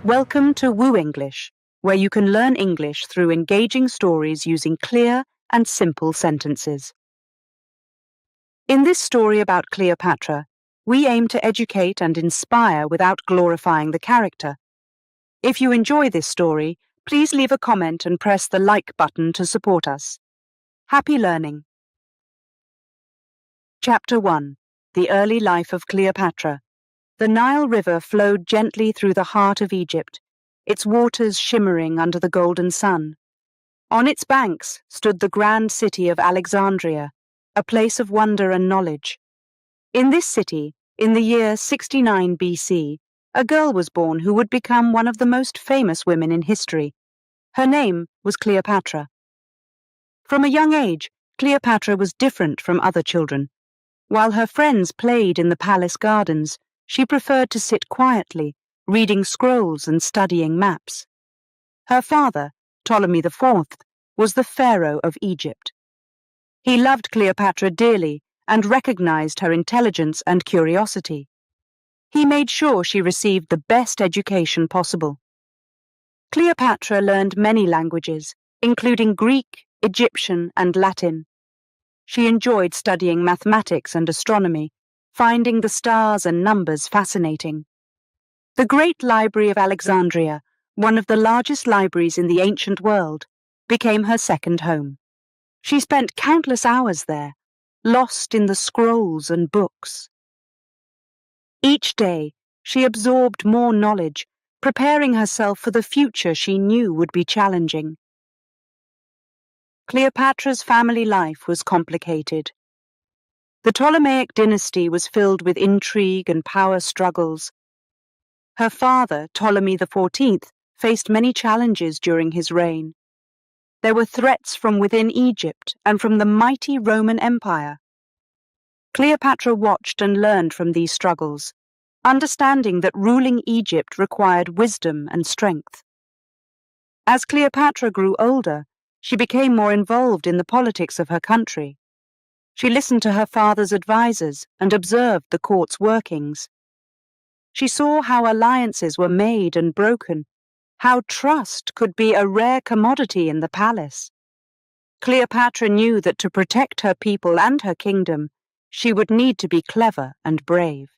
Welcome to Woo English, where you can learn English through engaging stories using clear and simple sentences. In this story about Cleopatra, we aim to educate and inspire without glorifying the character. If you enjoy this story, please leave a comment and press the like button to support us. Happy learning! Chapter 1. The Early Life of Cleopatra. The Nile River flowed gently through the heart of Egypt, its waters shimmering under the golden sun. On its banks stood the grand city of Alexandria, a place of wonder and knowledge. In this city, in the year 69 BC, a girl was born who would become one of the most famous women in history. Her name was Cleopatra. From a young age, Cleopatra was different from other children. While her friends played in the palace gardens, she preferred to sit quietly, reading scrolls and studying maps. Her father, Ptolemy IV, was the pharaoh of Egypt. He loved Cleopatra dearly and recognized her intelligence and curiosity. He made sure she received the best education possible. Cleopatra learned many languages, including Greek, Egyptian, and Latin. She enjoyed studying mathematics and astronomy, finding the stars and numbers fascinating. The Great Library of Alexandria, one of the largest libraries in the ancient world, became her second home. She spent countless hours there, lost in the scrolls and books. Each day, she absorbed more knowledge, preparing herself for the future she knew would be challenging. Cleopatra's family life was complicated. The Ptolemaic dynasty was filled with intrigue and power struggles. Her father, Ptolemy XIV, faced many challenges during his reign. There were threats from within Egypt and from the mighty Roman Empire. Cleopatra watched and learned from these struggles, understanding that ruling Egypt required wisdom and strength. As Cleopatra grew older, she became more involved in the politics of her country. She listened to her father's advisors and observed the court's workings. She saw how alliances were made and broken, how trust could be a rare commodity in the palace. Cleopatra knew that to protect her people and her kingdom, she would need to be clever and brave.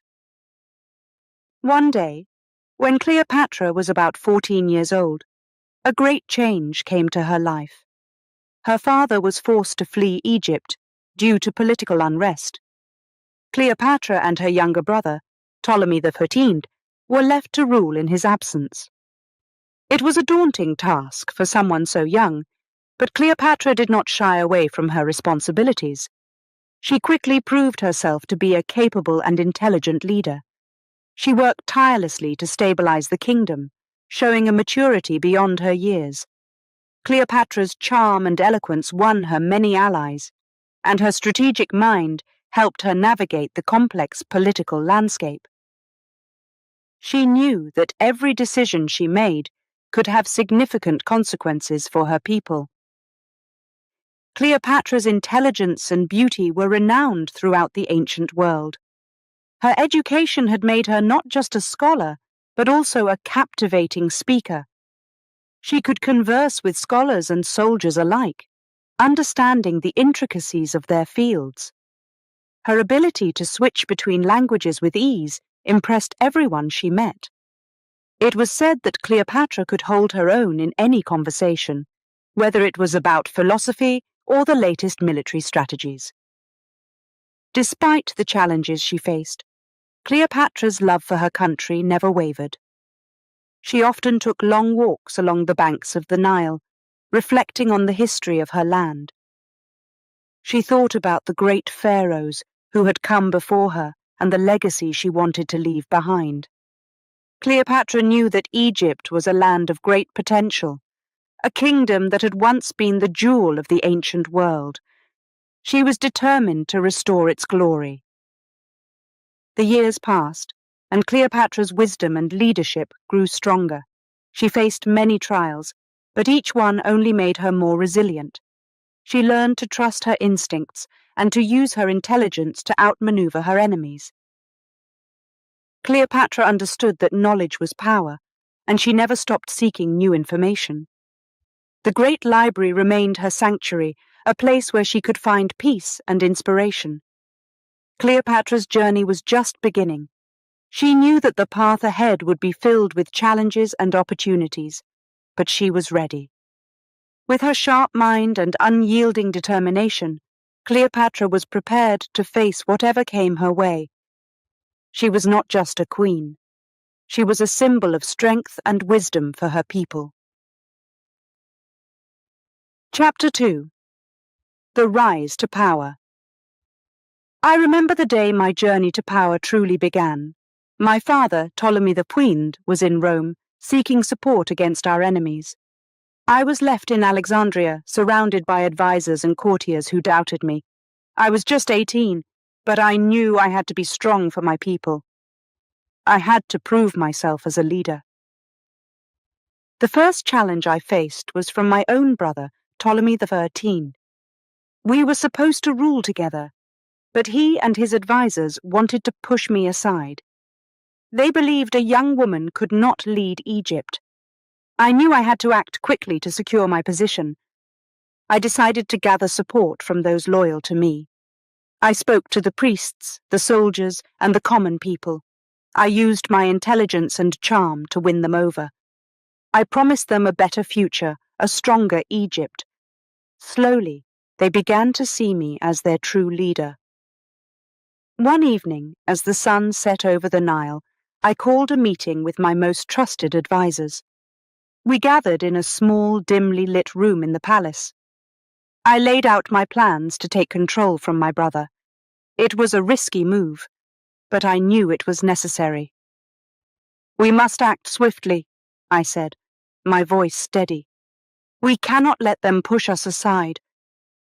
One day, when Cleopatra was about 14 years old, a great change came to her life. Her father was forced to flee Egypt due to political unrest. Cleopatra and her younger brother, Ptolemy XIII, were left to rule in his absence. It was a daunting task for someone so young, but Cleopatra did not shy away from her responsibilities. She quickly proved herself to be a capable and intelligent leader. She worked tirelessly to stabilize the kingdom, showing a maturity beyond her years. Cleopatra's charm and eloquence won her many allies, and her strategic mind helped her navigate the complex political landscape. She knew that every decision she made could have significant consequences for her people. Cleopatra's intelligence and beauty were renowned throughout the ancient world. Her education had made her not just a scholar, but also a captivating speaker. She could converse with scholars and soldiers alike, understanding the intricacies of their fields. Her ability to switch between languages with ease impressed everyone she met. It was said that Cleopatra could hold her own in any conversation, whether it was about philosophy or the latest military strategies. Despite the challenges she faced, Cleopatra's love for her country never wavered. She often took long walks along the banks of the Nile, reflecting on the history of her land. She thought about the great pharaohs who had come before her and the legacy she wanted to leave behind. Cleopatra knew that Egypt was a land of great potential, a kingdom that had once been the jewel of the ancient world. She was determined to restore its glory. The years passed, and Cleopatra's wisdom and leadership grew stronger. She faced many trials, but each one only made her more resilient. She learned to trust her instincts and to use her intelligence to outmaneuver her enemies. Cleopatra understood that knowledge was power, and she never stopped seeking new information. The great library remained her sanctuary, a place where she could find peace and inspiration. Cleopatra's journey was just beginning. She knew that the path ahead would be filled with challenges and opportunities, but she was ready. With her sharp mind and unyielding determination, Cleopatra was prepared to face whatever came her way. She was not just a queen. She was a symbol of strength and wisdom for her people. Chapter 2. The Rise to Power. I remember the day my journey to power truly began. My father, Ptolemy the Puend, was in Rome, seeking support against our enemies. I was left in Alexandria, surrounded by advisors and courtiers who doubted me. I was just 18, but I knew I had to be strong for my people. I had to prove myself as a leader. The first challenge I faced was from my own brother, Ptolemy XIII. We were supposed to rule together, but he and his advisors wanted to push me aside. They believed a young woman could not lead Egypt. I knew I had to act quickly to secure my position. I decided to gather support from those loyal to me. I spoke to the priests, the soldiers, and the common people. I used my intelligence and charm to win them over. I promised them a better future, a stronger Egypt. Slowly, they began to see me as their true leader. One evening, as the sun set over the Nile, I called a meeting with my most trusted advisors. We gathered in a small, dimly lit room in the palace. I laid out my plans to take control from my brother. It was a risky move, but I knew it was necessary. "We must act swiftly," I said, my voice steady. "We cannot let them push us aside.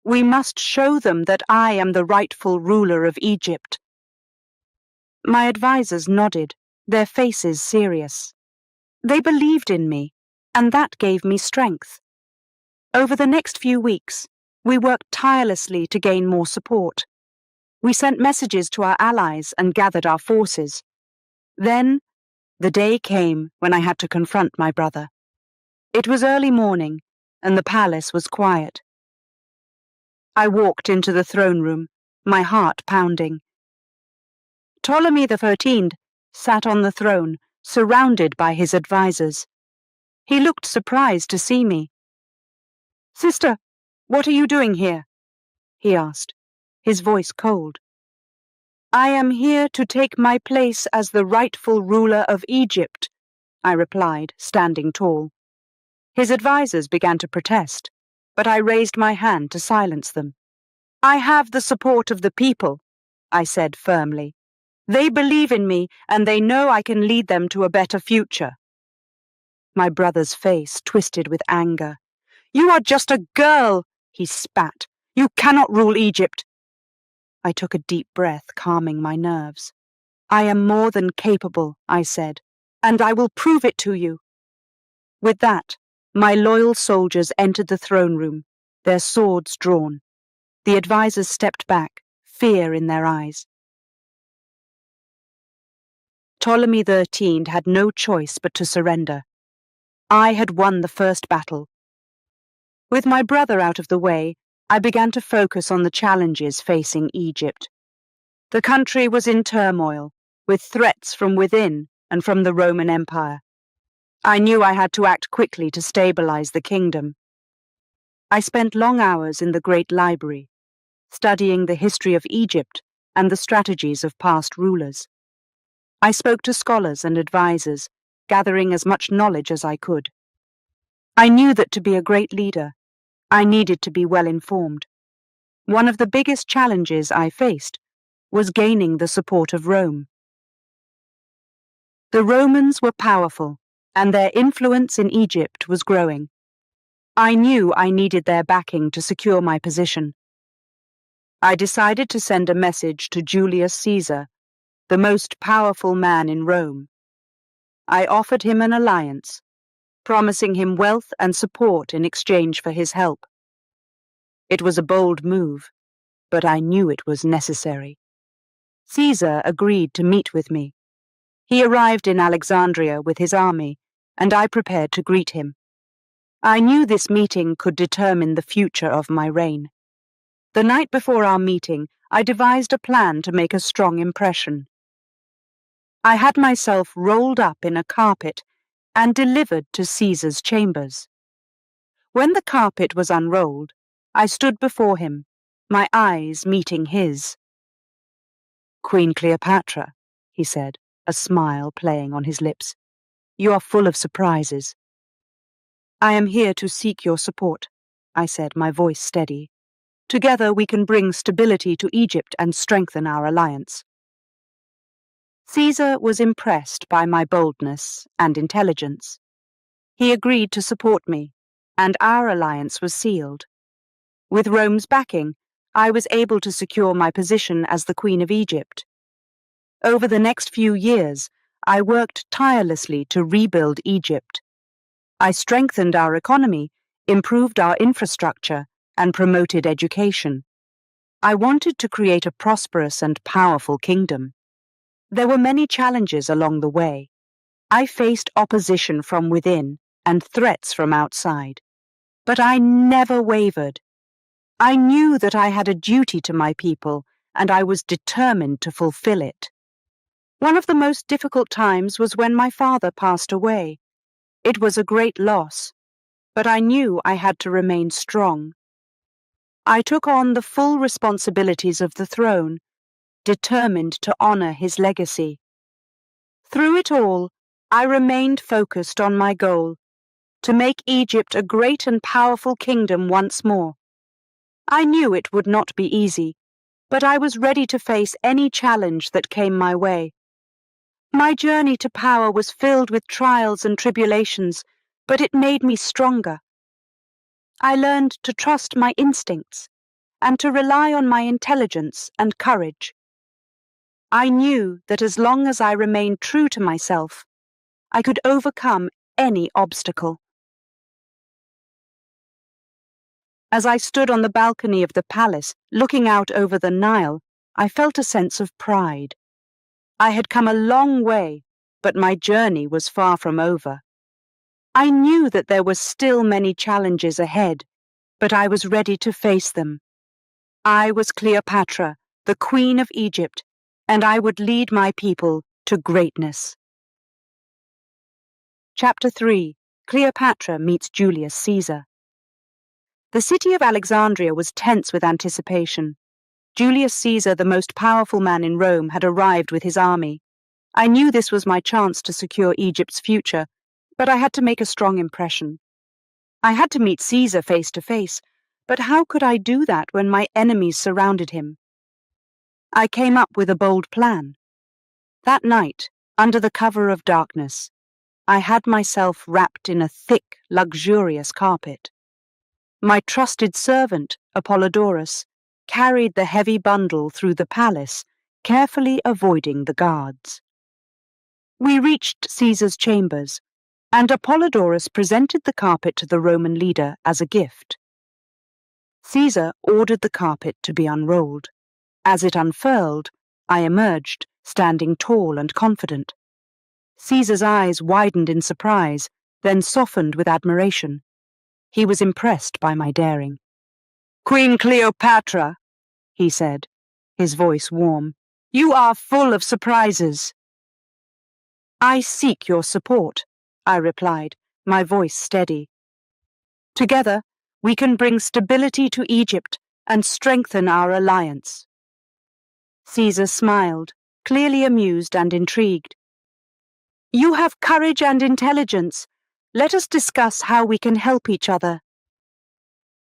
We must show them that I am the rightful ruler of Egypt." My advisors nodded, their faces serious. They believed in me, and that gave me strength. Over the next few weeks, we worked tirelessly to gain more support. We sent messages to our allies and gathered our forces. Then, the day came when I had to confront my brother. It was early morning, and the palace was quiet. I walked into the throne room, my heart pounding. Ptolemy XIII sat on the throne, surrounded by his advisors. He looked surprised to see me. "Sister, what are you doing here?" he asked, his voice cold. "I am here to take my place as the rightful ruler of Egypt," I replied, standing tall. His advisors began to protest, but I raised my hand to silence them. "I have the support of the people," I said firmly. "They believe in me, and they know I can lead them to a better future." My brother's face twisted with anger. "You are just a girl," he spat. "You cannot rule Egypt." I took a deep breath, calming my nerves. "I am more than capable," I said, "and I will prove it to you." With that, my loyal soldiers entered the throne room, their swords drawn. The advisors stepped back, fear in their eyes. Ptolemy XIII had no choice but to surrender. I had won the first battle. With my brother out of the way, I began to focus on the challenges facing Egypt. The country was in turmoil, with threats from within and from the Roman Empire. I knew I had to act quickly to stabilize the kingdom. I spent long hours in the great library, studying the history of Egypt and the strategies of past rulers. I spoke to scholars and advisors, gathering as much knowledge as I could. I knew that to be a great leader, I needed to be well informed. One of the biggest challenges I faced was gaining the support of Rome. The Romans were powerful, and their influence in Egypt was growing. I knew I needed their backing to secure my position. I decided to send a message to Julius Caesar, the most powerful man in Rome. I offered him an alliance, promising him wealth and support in exchange for his help. It was a bold move, but I knew it was necessary. Caesar agreed to meet with me. He arrived in Alexandria with his army, and I prepared to greet him. I knew this meeting could determine the future of my reign. The night before our meeting, I devised a plan to make a strong impression. I had myself rolled up in a carpet and delivered to Caesar's chambers. When the carpet was unrolled, I stood before him, my eyes meeting his. "Queen Cleopatra," he said, a smile playing on his lips. "You are full of surprises." "I am here to seek your support," I said, my voice steady. "Together we can bring stability to Egypt and strengthen our alliance." Caesar was impressed by my boldness and intelligence. He agreed to support me, and our alliance was sealed. With Rome's backing, I was able to secure my position as the Queen of Egypt. Over the next few years, I worked tirelessly to rebuild Egypt. I strengthened our economy, improved our infrastructure, and promoted education. I wanted to create a prosperous and powerful kingdom. There were many challenges along the way. I faced opposition from within and threats from outside. But I never wavered. I knew that I had a duty to my people, and I was determined to fulfill it. One of the most difficult times was when my father passed away. It was a great loss, but I knew I had to remain strong. I took on the full responsibilities of the throne, determined to honor his legacy. Through it all, I remained focused on my goal, to make Egypt a great and powerful kingdom once more. I knew it would not be easy, but I was ready to face any challenge that came my way. My journey to power was filled with trials and tribulations, but it made me stronger. I learned to trust my instincts and to rely on my intelligence and courage. I knew that as long as I remained true to myself, I could overcome any obstacle. As I stood on the balcony of the palace, looking out over the Nile, I felt a sense of pride. I had come a long way, but my journey was far from over. I knew that there were still many challenges ahead, but I was ready to face them. I was Cleopatra, the Queen of Egypt, and I would lead my people to greatness. Chapter 3. Cleopatra meets Julius Caesar. The city of Alexandria was tense with anticipation. Julius Caesar, the most powerful man in Rome, had arrived with his army. I knew this was my chance to secure Egypt's future, but I had to make a strong impression. I had to meet Caesar face to face, but how could I do that when my enemies surrounded him? I came up with a bold plan. That night, under the cover of darkness, I had myself wrapped in a thick, luxurious carpet. My trusted servant, Apollodorus, carried the heavy bundle through the palace, carefully avoiding the guards. We reached Caesar's chambers, and Apollodorus presented the carpet to the Roman leader as a gift. Caesar ordered the carpet to be unrolled. As it unfurled, I emerged, standing tall and confident. Caesar's eyes widened in surprise, then softened with admiration. He was impressed by my daring. "Queen Cleopatra," he said, his voice warm, "you are full of surprises." "I seek your support," I replied, my voice steady. "Together, we can bring stability to Egypt and strengthen our alliance." Caesar smiled, clearly amused and intrigued. "You have courage and intelligence. Let us discuss how we can help each other."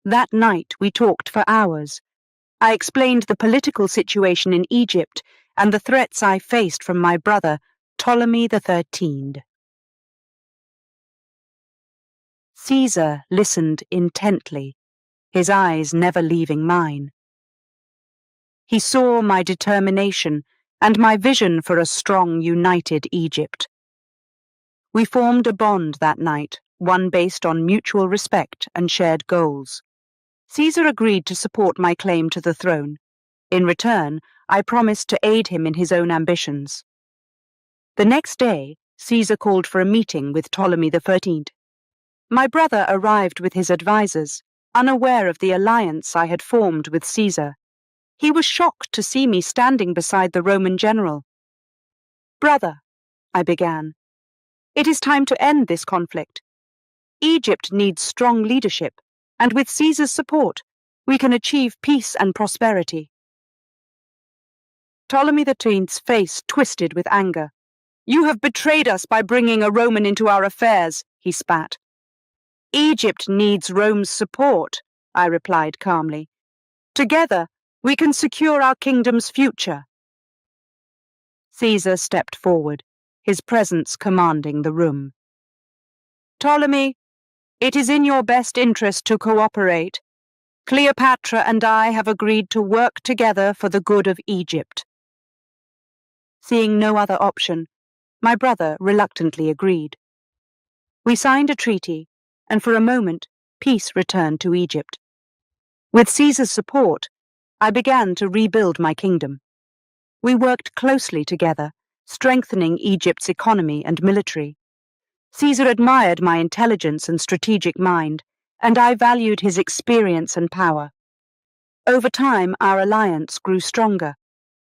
That night we talked for hours. I explained the political situation in Egypt and the threats I faced from my brother, Ptolemy XIII. Caesar listened intently, his eyes never leaving mine. He saw my determination and my vision for a strong, united Egypt. We formed a bond that night, one based on mutual respect and shared goals. Caesar agreed to support my claim to the throne. In return, I promised to aid him in his own ambitions. The next day, Caesar called for a meeting with Ptolemy XIII. My brother arrived with his advisors, unaware of the alliance I had formed with Caesar. He was shocked to see me standing beside the Roman general. "Brother," I began, "it is time to end this conflict. Egypt needs strong leadership, and with Caesar's support, we can achieve peace and prosperity." Ptolemy XIII's face twisted with anger. "You have betrayed us by bringing a Roman into our affairs," he spat. "Egypt needs Rome's support," I replied calmly. "Together, we can secure our kingdom's future." Caesar stepped forward, his presence commanding the room. "Ptolemy, it is in your best interest to cooperate. Cleopatra and I have agreed to work together for the good of Egypt." Seeing no other option, my brother reluctantly agreed. We signed a treaty, and for a moment, peace returned to Egypt. With Caesar's support, I began to rebuild my kingdom. We worked closely together, strengthening Egypt's economy and military. Caesar admired my intelligence and strategic mind, and I valued his experience and power. Over time, our alliance grew stronger.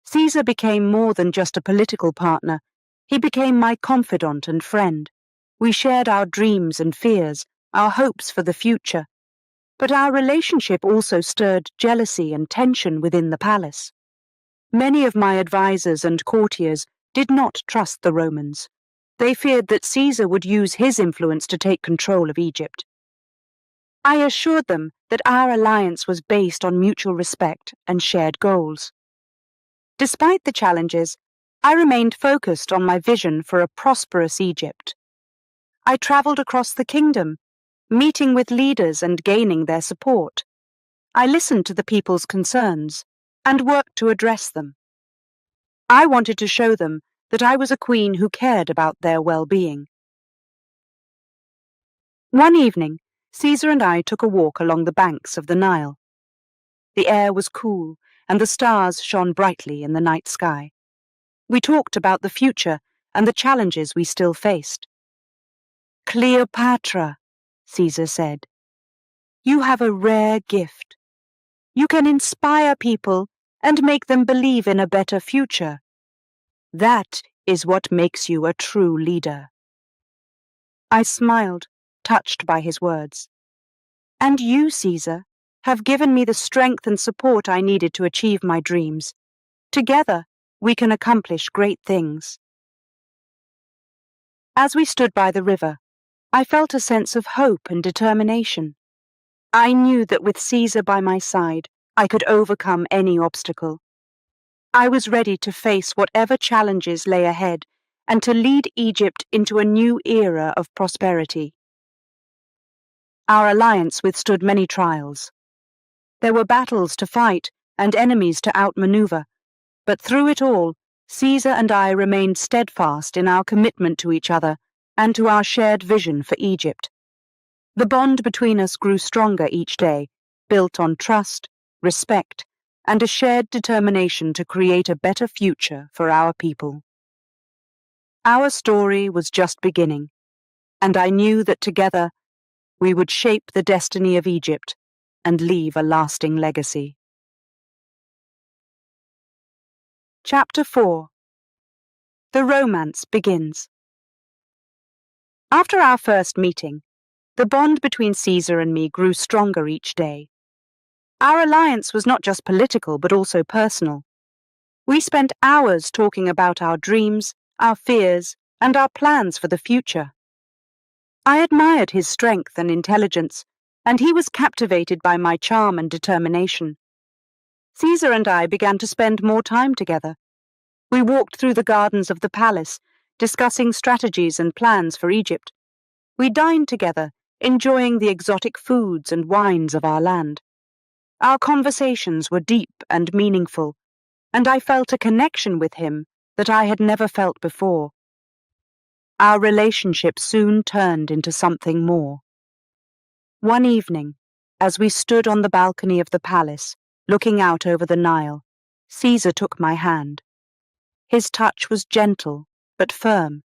Caesar became more than just a political partner. He became my confidant and friend. We shared our dreams and fears, our hopes for the future. But our relationship also stirred jealousy and tension within the palace. Many of my advisors and courtiers did not trust the Romans. They feared that Caesar would use his influence to take control of Egypt. I assured them that our alliance was based on mutual respect and shared goals. Despite the challenges, I remained focused on my vision for a prosperous Egypt. I traveled across the kingdom, meeting with leaders and gaining their support. I listened to the people's concerns and worked to address them. I wanted to show them that I was a queen who cared about their well-being. One evening, Caesar and I took a walk along the banks of the Nile. The air was cool, and the stars shone brightly in the night sky. We talked about the future and the challenges we still faced. "Cleopatra," Caesar said, "you have a rare gift. You can inspire people and make them believe in a better future. That is what makes you a true leader." I smiled, touched by his words. "And you, Caesar, have given me the strength and support I needed to achieve my dreams. Together, we can accomplish great things." As we stood by the river, I felt a sense of hope and determination. I knew that with Caesar by my side, I could overcome any obstacle. I was ready to face whatever challenges lay ahead and to lead Egypt into a new era of prosperity. Our alliance withstood many trials. There were battles to fight and enemies to outmaneuver, but through it all, Caesar and I remained steadfast in our commitment to each other and to our shared vision for Egypt. The bond between us grew stronger each day, built on trust, respect, and a shared determination to create a better future for our people. Our story was just beginning, and I knew that together we would shape the destiny of Egypt and leave a lasting legacy. Chapter 4. The romance begins. After our first meeting, the bond between Caesar and me grew stronger each day. Our alliance was not just political but also personal. We spent hours talking about our dreams, our fears, and our plans for the future. I admired his strength and intelligence, and he was captivated by my charm and determination. Caesar and I began to spend more time together. We walked through the gardens of the palace, discussing strategies and plans for Egypt. We dined together, enjoying the exotic foods and wines of our land. Our conversations were deep and meaningful, and I felt a connection with him that I had never felt before. Our relationship soon turned into something more. One evening, as we stood on the balcony of the palace, looking out over the Nile, Caesar took my hand. His touch was gentle but firm.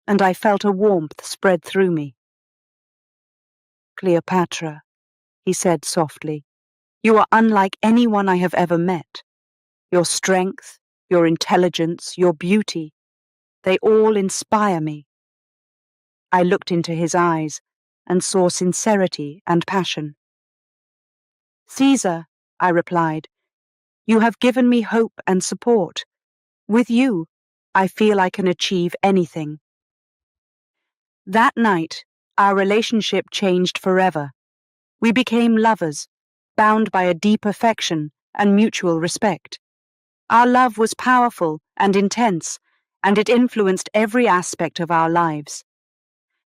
and I felt a warmth spread through me. "Cleopatra," he said softly, "you are unlike anyone I have ever met. Your strength, your intelligence, your beauty, they all inspire me." I looked into his eyes and saw sincerity and passion. "Caesar," I replied, "you have given me hope and support. With you, I feel I can achieve anything." That night, our relationship changed forever. We became lovers, bound by a deep affection and mutual respect. Our love was powerful and intense, and it influenced every aspect of our lives.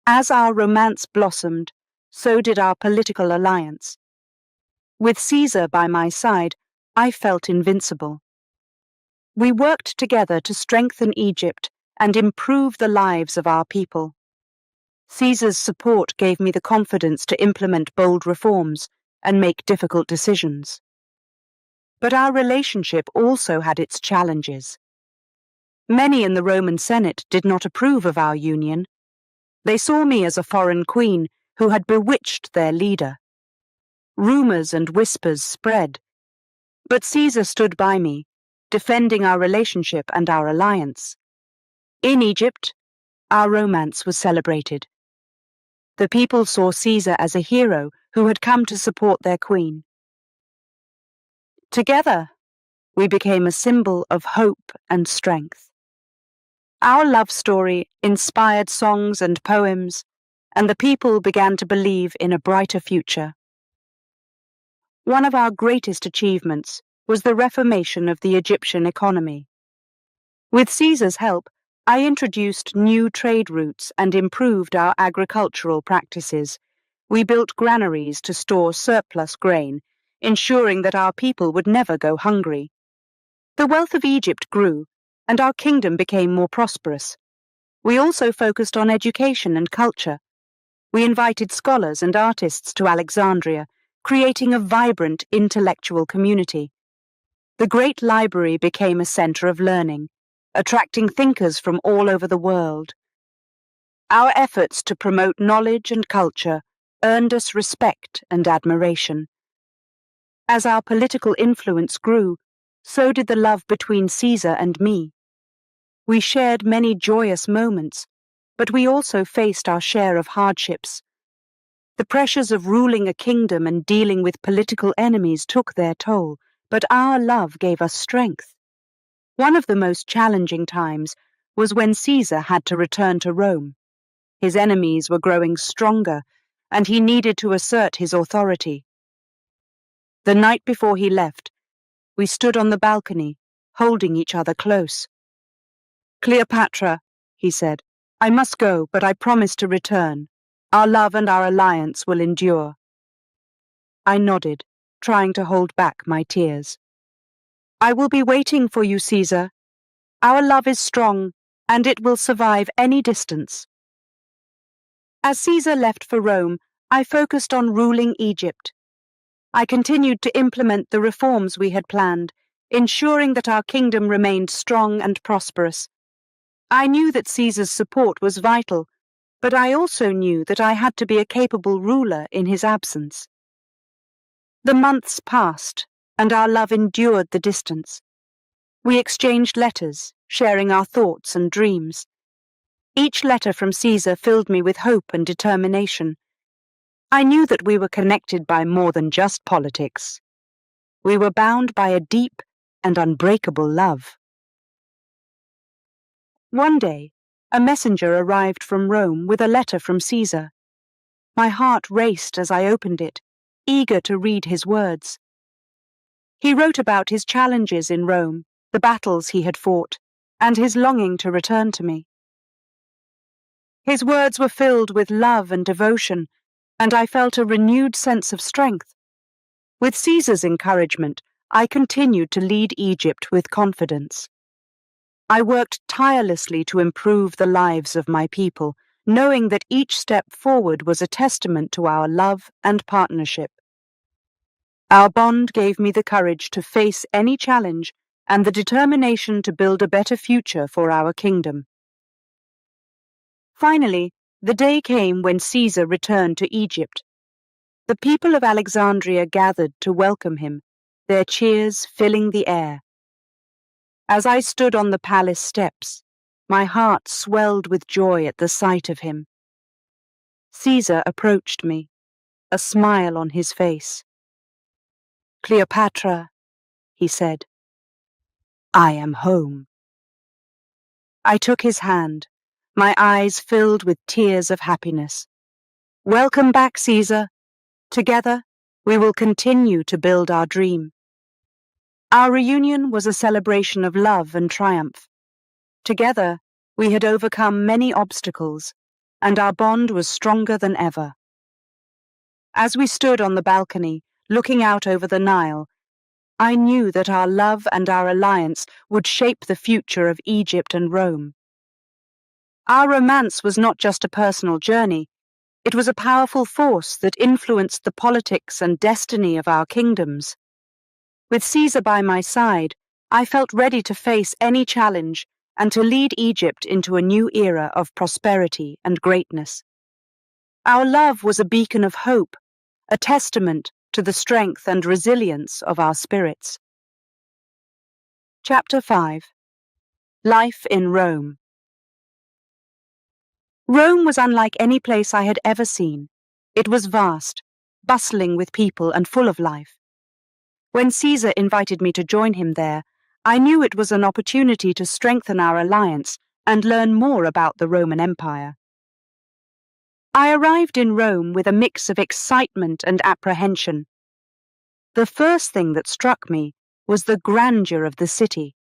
As our romance blossomed, so did our political alliance. With Caesar by my side, I felt invincible. We worked together to strengthen Egypt and improve the lives of our people. Caesar's support gave me the confidence to implement bold reforms and make difficult decisions. But our relationship also had its challenges. Many in the Roman Senate did not approve of our union. They saw me as a foreign queen who had bewitched their leader. Rumors and whispers spread, but Caesar stood by me, defending our relationship and our alliance. In Egypt, our romance was celebrated. The people saw Caesar as a hero who had come to support their queen. Together, we became a symbol of hope and strength. Our love story inspired songs and poems, and the people began to believe in a brighter future. One of our greatest achievements was the reformation of the Egyptian economy. With Caesar's help, I introduced new trade routes and improved our agricultural practices. We built granaries to store surplus grain, ensuring that our people would never go hungry. The wealth of Egypt grew, and our kingdom became more prosperous. We also focused on education and culture. We invited scholars and artists to Alexandria, creating a vibrant intellectual community. The great library became a center of learning, attracting thinkers from all over the world. Our efforts to promote knowledge and culture earned us respect and admiration. As our political influence grew, so did the love between Caesar and me. We shared many joyous moments, but we also faced our share of hardships. The pressures of ruling a kingdom and dealing with political enemies took their toll, but our love gave us strength. One of the most challenging times was when Caesar had to return to Rome. His enemies were growing stronger, and he needed to assert his authority. The night before he left, we stood on the balcony, holding each other close. "Cleopatra," he said, "I must go, but I promise to return. Our love and our alliance will endure." I nodded, trying to hold back my tears. "I will be waiting for you, Caesar. Our love is strong, and it will survive any distance." As Caesar left for Rome, I focused on ruling Egypt. I continued to implement the reforms we had planned, ensuring that our kingdom remained strong and prosperous. I knew that Caesar's support was vital, but I also knew that I had to be a capable ruler in his absence. The months passed, and our love endured the distance. We exchanged letters, sharing our thoughts and dreams. Each letter from Caesar filled me with hope and determination. I knew that we were connected by more than just politics. We were bound by a deep and unbreakable love. One day, a messenger arrived from Rome with a letter from Caesar. My heart raced as I opened it, eager to read his words. He wrote about his challenges in Rome, the battles he had fought, and his longing to return to me. His words were filled with love and devotion, and I felt a renewed sense of strength. With Caesar's encouragement, I continued to lead Egypt with confidence. I worked tirelessly to improve the lives of my people, knowing that each step forward was a testament to our love and partnership. Our bond gave me the courage to face any challenge and the determination to build a better future for our kingdom. Finally, the day came when Caesar returned to Egypt. The people of Alexandria gathered to welcome him, their cheers filling the air. As I stood on the palace steps, my heart swelled with joy at the sight of him. Caesar approached me, a smile on his face. "Cleopatra," he said, "I am home." I took his hand, my eyes filled with tears of happiness. "Welcome back, Caesar. Together, we will continue to build our dream." Our reunion was a celebration of love and triumph. Together, we had overcome many obstacles, and our bond was stronger than ever. As we stood on the balcony, looking out over the Nile, I knew that our love and our alliance would shape the future of Egypt and Rome. Our romance was not just a personal journey, it was a powerful force that influenced the politics and destiny of our kingdoms. With Caesar by my side, I felt ready to face any challenge and to lead Egypt into a new era of prosperity and greatness. Our love was a beacon of hope, a testament to the strength and resilience of our spirits. Chapter 5. Life in Rome. Rome was unlike any place I had ever seen. It was vast, bustling with people and full of life. When Caesar invited me to join him there, I knew it was an opportunity to strengthen our alliance and learn more about the Roman Empire. I arrived in Rome with a mix of excitement and apprehension. The first thing that struck me was the grandeur of the city.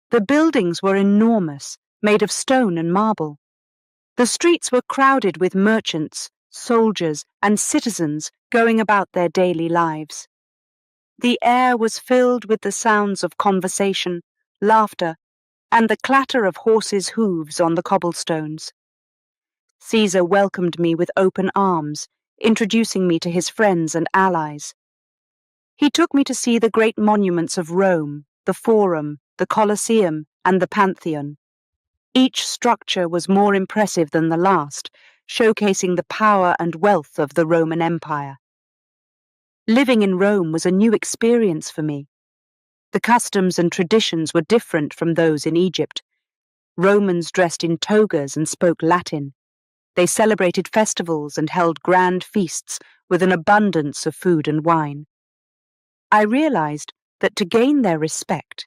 The buildings were enormous, made of stone and marble. The streets were crowded with merchants, soldiers, and citizens going about their daily lives. The air was filled with the sounds of conversation, laughter, and the clatter of horses' hooves on the cobblestones. Caesar welcomed me with open arms, introducing me to his friends and allies. He took me to see the great monuments of Rome, the Forum, the Colosseum, and the Pantheon. Each structure was more impressive than the last, showcasing the power and wealth of the Roman Empire. Living in Rome was a new experience for me. The customs and traditions were different from those in Egypt. Romans dressed in togas and spoke Latin. They celebrated festivals and held grand feasts with an abundance of food and wine. I realized that to gain their respect,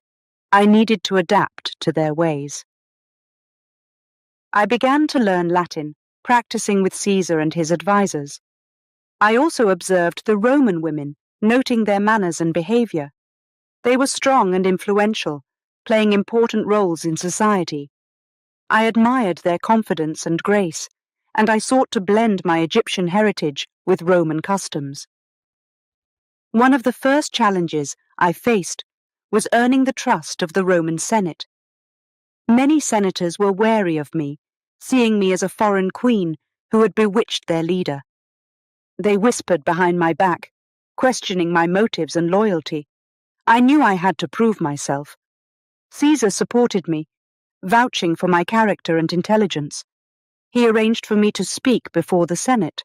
I needed to adapt to their ways. I began to learn Latin, practicing with Caesar and his advisors. I also observed the Roman women, noting their manners and behavior. They were strong and influential, playing important roles in society. I admired their confidence and grace, and I sought to blend my Egyptian heritage with Roman customs. One of the first challenges I faced was earning the trust of the Roman Senate. Many senators were wary of me, seeing me as a foreign queen who had bewitched their leader. They whispered behind my back, questioning my motives and loyalty. I knew I had to prove myself. Caesar supported me, vouching for my character and intelligence. He arranged for me to speak before the Senate,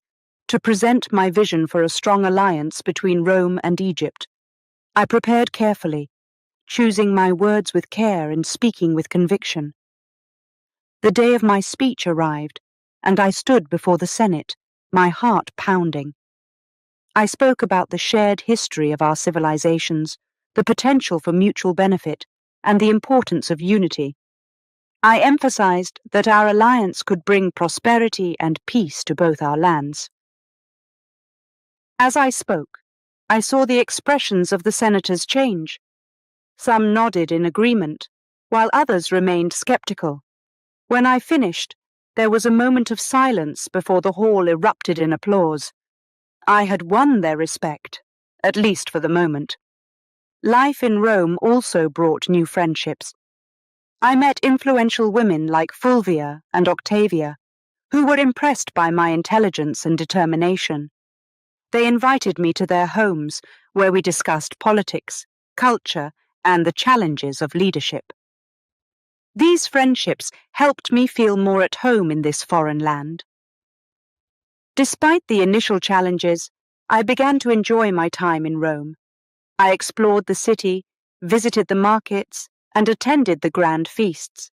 to present my vision for a strong alliance between Rome and Egypt. I prepared carefully, choosing my words with care and speaking with conviction. The day of my speech arrived, and I stood before the Senate, my heart pounding. I spoke about the shared history of our civilizations, the potential for mutual benefit, and the importance of unity. I emphasized that our alliance could bring prosperity and peace to both our lands. As I spoke, I saw the expressions of the senators change. Some nodded in agreement, while others remained skeptical. When I finished, there was a moment of silence before the hall erupted in applause. I had won their respect, at least for the moment. Life in Rome also brought new friendships. I met influential women like Fulvia and Octavia, who were impressed by my intelligence and determination. They invited me to their homes, where we discussed politics, culture, and the challenges of leadership. These friendships helped me feel more at home in this foreign land. Despite the initial challenges, I began to enjoy my time in Rome. I explored the city, visited the markets, and attended the grand feasts.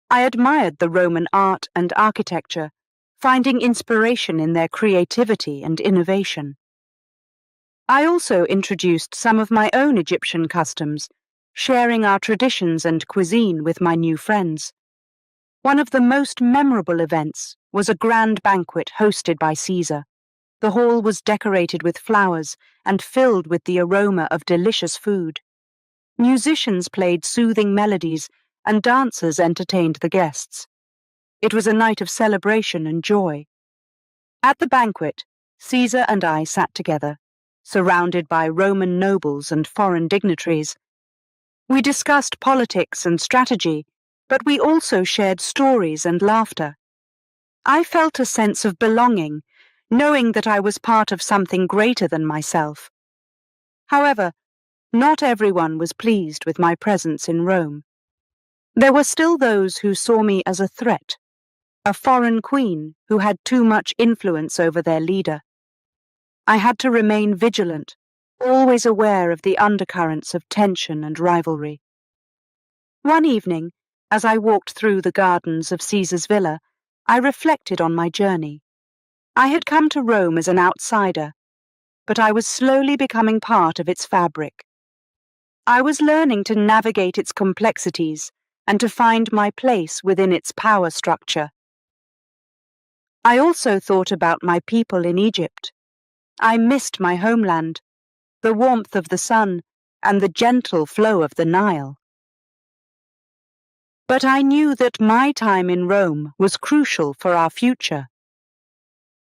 I admired the Roman art and architecture, finding inspiration in their creativity and innovation. I also introduced some of my own Egyptian customs, sharing our traditions and cuisine with my new friends. One of the most memorable events was a grand banquet hosted by Caesar. The hall was decorated with flowers and filled with the aroma of delicious food. Musicians played soothing melodies and dancers entertained the guests. It was a night of celebration and joy. At the banquet, Caesar and I sat together, surrounded by Roman nobles and foreign dignitaries. We discussed politics and strategy, but we also shared stories and laughter. I felt a sense of belonging, knowing that I was part of something greater than myself. However, not everyone was pleased with my presence in Rome. There were still those who saw me as a threat, a foreign queen who had too much influence over their leader. I had to remain vigilant, always aware of the undercurrents of tension and rivalry. One evening, as I walked through the gardens of Caesar's villa, I reflected on my journey. I had come to Rome as an outsider, but I was slowly becoming part of its fabric. I was learning to navigate its complexities and to find my place within its power structure. I also thought about my people in Egypt. I missed my homeland, the warmth of the sun, and the gentle flow of the Nile. But I knew that my time in Rome was crucial for our future.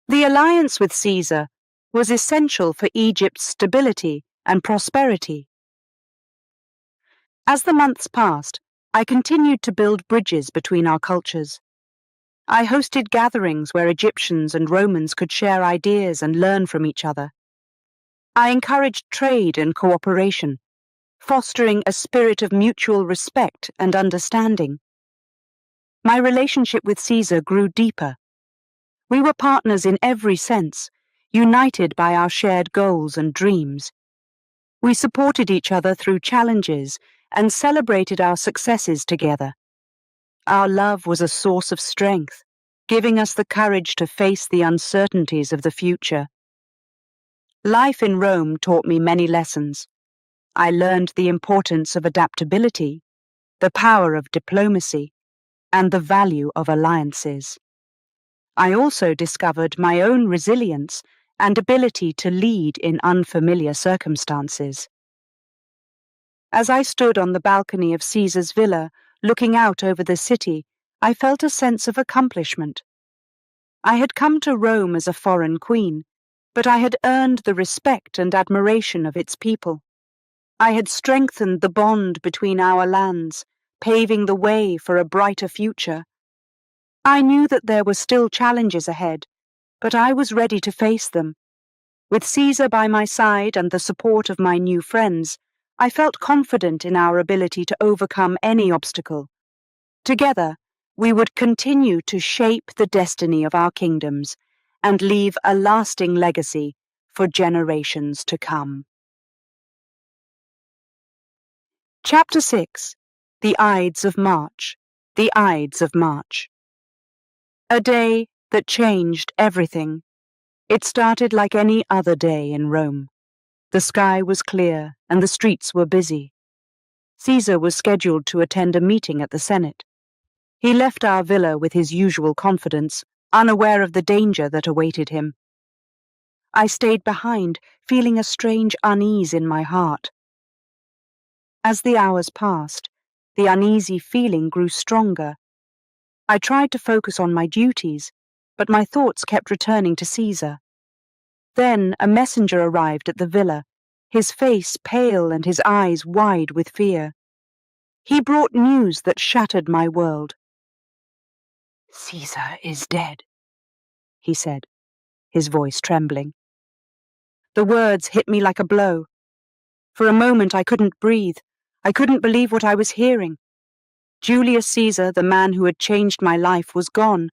The alliance with Caesar was essential for Egypt's stability and prosperity. As the months passed, I continued to build bridges between our cultures. I hosted gatherings where Egyptians and Romans could share ideas and learn from each other. I encouraged trade and cooperation, fostering a spirit of mutual respect and understanding. My relationship with Caesar grew deeper. We were partners in every sense, united by our shared goals and dreams. We supported each other through challenges and celebrated our successes together. Our love was a source of strength, giving us the courage to face the uncertainties of the future. Life in Rome taught me many lessons. I learned the importance of adaptability, the power of diplomacy, and the value of alliances. I also discovered my own resilience and ability to lead in unfamiliar circumstances. As I stood on the balcony of Caesar's villa, looking out over the city, I felt a sense of accomplishment. I had come to Rome as a foreign queen, but I had earned the respect and admiration of its people. I had strengthened the bond between our lands, paving the way for a brighter future. I knew that there were still challenges ahead, but I was ready to face them. With Caesar by my side and the support of my new friends, I felt confident in our ability to overcome any obstacle. Together, we would continue to shape the destiny of our kingdoms and leave a lasting legacy for generations to come. Chapter 6. The Ides of March. The Ides of March. A day that changed everything. It started like any other day in Rome. The sky was clear and the streets were busy. Caesar was scheduled to attend a meeting at the Senate. He left our villa with his usual confidence, unaware of the danger that awaited him. I stayed behind, feeling a strange unease in my heart. As the hours passed, the uneasy feeling grew stronger. I tried to focus on my duties, but my thoughts kept returning to Caesar. Then a messenger arrived at the villa, his face pale and his eyes wide with fear. He brought news that shattered my world. "Caesar is dead," he said, his voice trembling. The words hit me like a blow. For a moment I couldn't breathe. I couldn't believe what I was hearing. Julius Caesar, the man who had changed my life, was gone.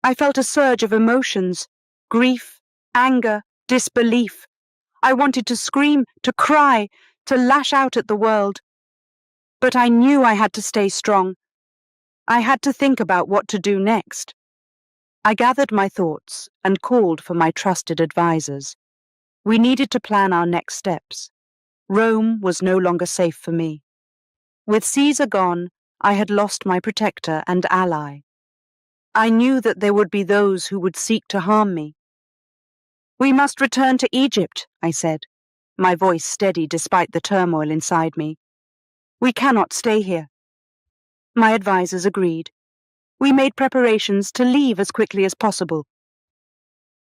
I felt a surge of emotions: grief, anger, disbelief. I wanted to scream, to cry, to lash out at the world. But I knew I had to stay strong. I had to think about what to do next. I gathered my thoughts and called for my trusted advisors. We needed to plan our next steps. Rome was no longer safe for me. With Caesar gone, I had lost my protector and ally. I knew that there would be those who would seek to harm me. "We must return to Egypt," I said, my voice steady despite the turmoil inside me. "We cannot stay here." My advisors agreed. We made preparations to leave as quickly as possible.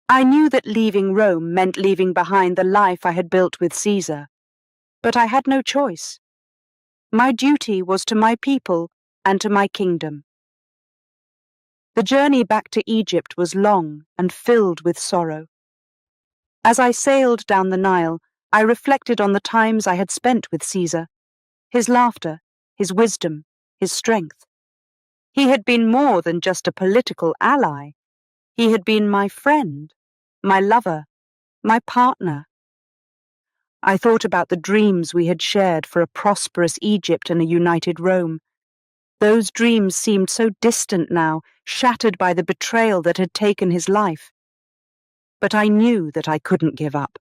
I knew that leaving Rome meant leaving behind the life I had built with Caesar, but I had no choice. My duty was to my people and to my kingdom. The journey back to Egypt was long and filled with sorrow. As I sailed down the Nile, I reflected on the times I had spent with Caesar, his laughter, his wisdom, his strength. He had been more than just a political ally. He had been my friend, my lover, my partner. I thought about the dreams we had shared for a prosperous Egypt and a united Rome. Those dreams seemed so distant now, shattered by the betrayal that had taken his life. But I knew that I couldn't give up.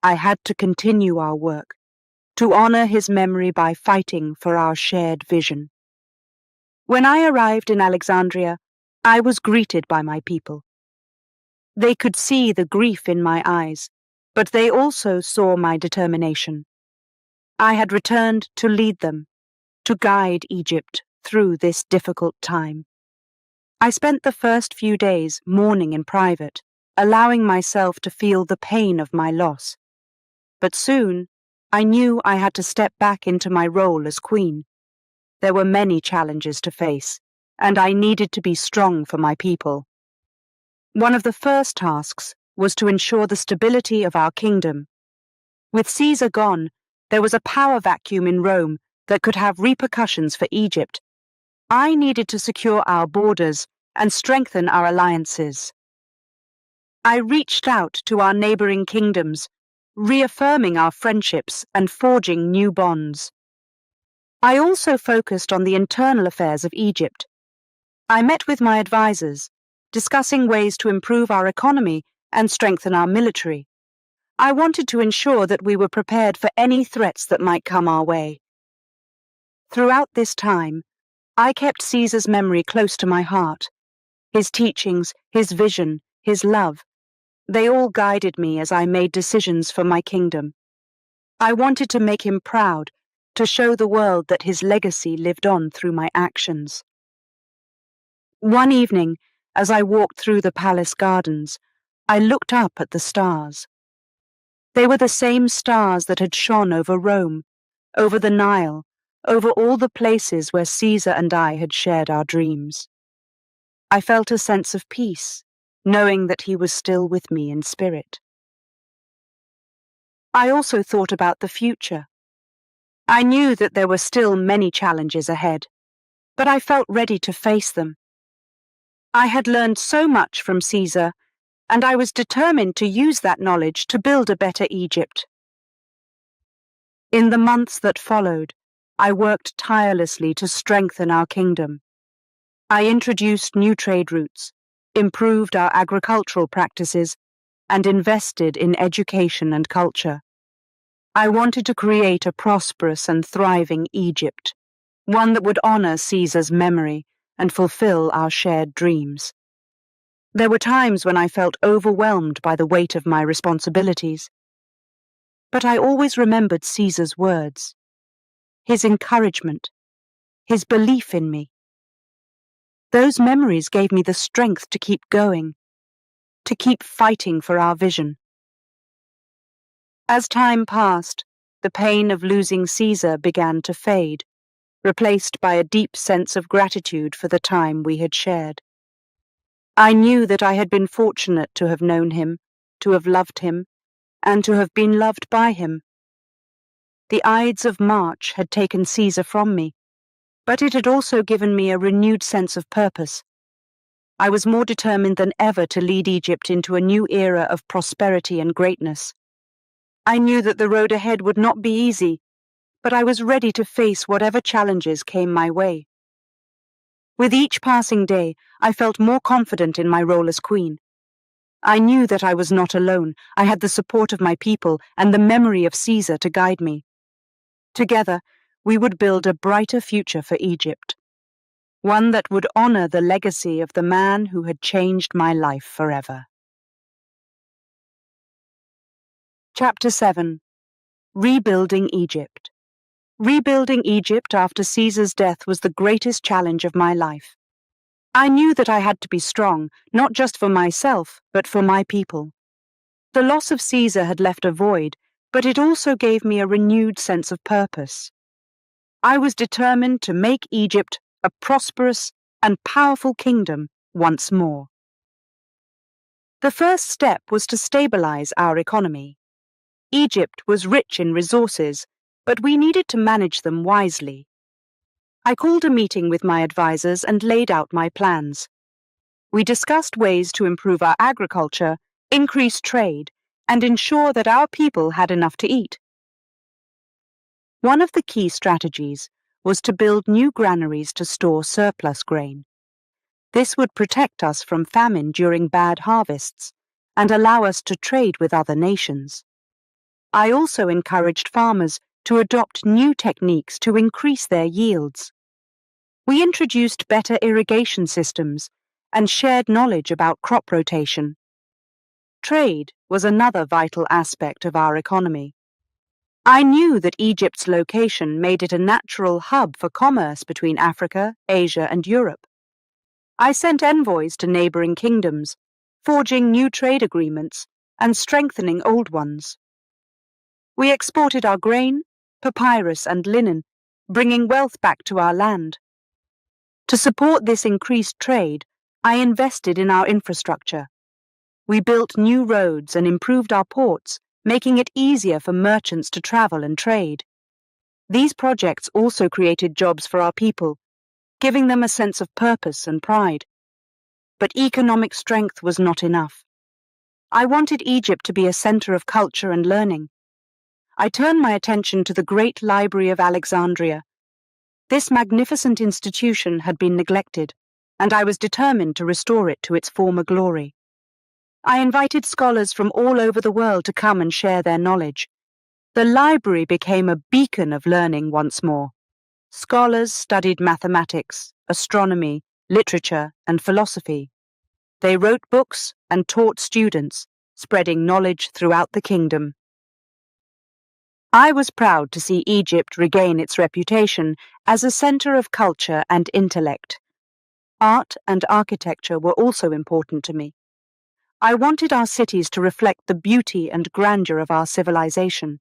I had to continue our work, to honor his memory by fighting for our shared vision. When I arrived in Alexandria, I was greeted by my people. They could see the grief in my eyes, but they also saw my determination. I had returned to lead them, to guide Egypt through this difficult time. I spent the first few days mourning in private, allowing myself to feel the pain of my loss. But soon, I knew I had to step back into my role as queen. There were many challenges to face, and I needed to be strong for my people. One of the first tasks was to ensure the stability of our kingdom. With Caesar gone, there was a power vacuum in Rome that could have repercussions for Egypt. I needed to secure our borders and strengthen our alliances. I reached out to our neighboring kingdoms, reaffirming our friendships and forging new bonds. I also focused on the internal affairs of Egypt. I met with my advisors, discussing ways to improve our economy and strengthen our military. I wanted to ensure that we were prepared for any threats that might come our way. Throughout this time, I kept Caesar's memory close to my heart. His teachings, his vision, his love, they all guided me as I made decisions for my kingdom. I wanted to make him proud, to show the world that his legacy lived on through my actions. One evening, as I walked through the palace gardens, I looked up at the stars. They were the same stars that had shone over Rome, over the Nile, over all the places where Caesar and I had shared our dreams. I felt a sense of peace, knowing that he was still with me in spirit. I also thought about the future. I knew that there were still many challenges ahead, but I felt ready to face them. I had learned so much from Caesar, and I was determined to use that knowledge to build a better Egypt. In the months that followed, I worked tirelessly to strengthen our kingdom. I introduced new trade routes, improved our agricultural practices, and invested in education and culture. I wanted to create a prosperous and thriving Egypt, one that would honor Caesar's memory and fulfill our shared dreams. There were times when I felt overwhelmed by the weight of my responsibilities. But I always remembered Caesar's words, his encouragement, his belief in me. Those memories gave me the strength to keep going, to keep fighting for our vision. As time passed, the pain of losing Caesar began to fade, replaced by a deep sense of gratitude for the time we had shared. I knew that I had been fortunate to have known him, to have loved him, and to have been loved by him. The Ides of March had taken Caesar from me, But it had also given me a renewed sense of purpose. I was more determined than ever to lead Egypt into a new era of prosperity and greatness. I knew that the road ahead would not be easy, but I was ready to face whatever challenges came my way. With each passing day, I felt more confident in my role as queen. I knew that I was not alone. I had the support of my people and the memory of Caesar to guide me. Together, we would build a brighter future for Egypt, one that would honor the legacy of the man who had changed my life forever. Chapter 7. Rebuilding Egypt. Rebuilding Egypt after Caesar's death was the greatest challenge of my life. I knew that I had to be strong, not just for myself, but for my people. The loss of Caesar had left a void, but it also gave me a renewed sense of purpose. I was determined to make Egypt a prosperous and powerful kingdom once more. The first step was to stabilize our economy. Egypt was rich in resources, but we needed to manage them wisely. I called a meeting with my advisors and laid out my plans. We discussed ways to improve our agriculture, increase trade, and ensure that our people had enough to eat. One of the key strategies was to build new granaries to store surplus grain. This would protect us from famine during bad harvests and allow us to trade with other nations. I also encouraged farmers to adopt new techniques to increase their yields. We introduced better irrigation systems and shared knowledge about crop rotation. Trade was another vital aspect of our economy. I knew that Egypt's location made it a natural hub for commerce between Africa, Asia, and Europe. I sent envoys to neighboring kingdoms, forging new trade agreements and strengthening old ones. We exported our grain, papyrus, and linen, bringing wealth back to our land. To support this increased trade, I invested in our infrastructure. We built new roads and improved our ports, making it easier for merchants to travel and trade. These projects also created jobs for our people, giving them a sense of purpose and pride. But economic strength was not enough. I wanted Egypt to be a center of culture and learning. I turned my attention to the Great Library of Alexandria. This magnificent institution had been neglected, and I was determined to restore it to its former glory. I invited scholars from all over the world to come and share their knowledge. The library became a beacon of learning once more. Scholars studied mathematics, astronomy, literature, and philosophy. They wrote books and taught students, spreading knowledge throughout the kingdom. I was proud to see Egypt regain its reputation as a center of culture and intellect. Art and architecture were also important to me. I wanted our cities to reflect the beauty and grandeur of our civilization.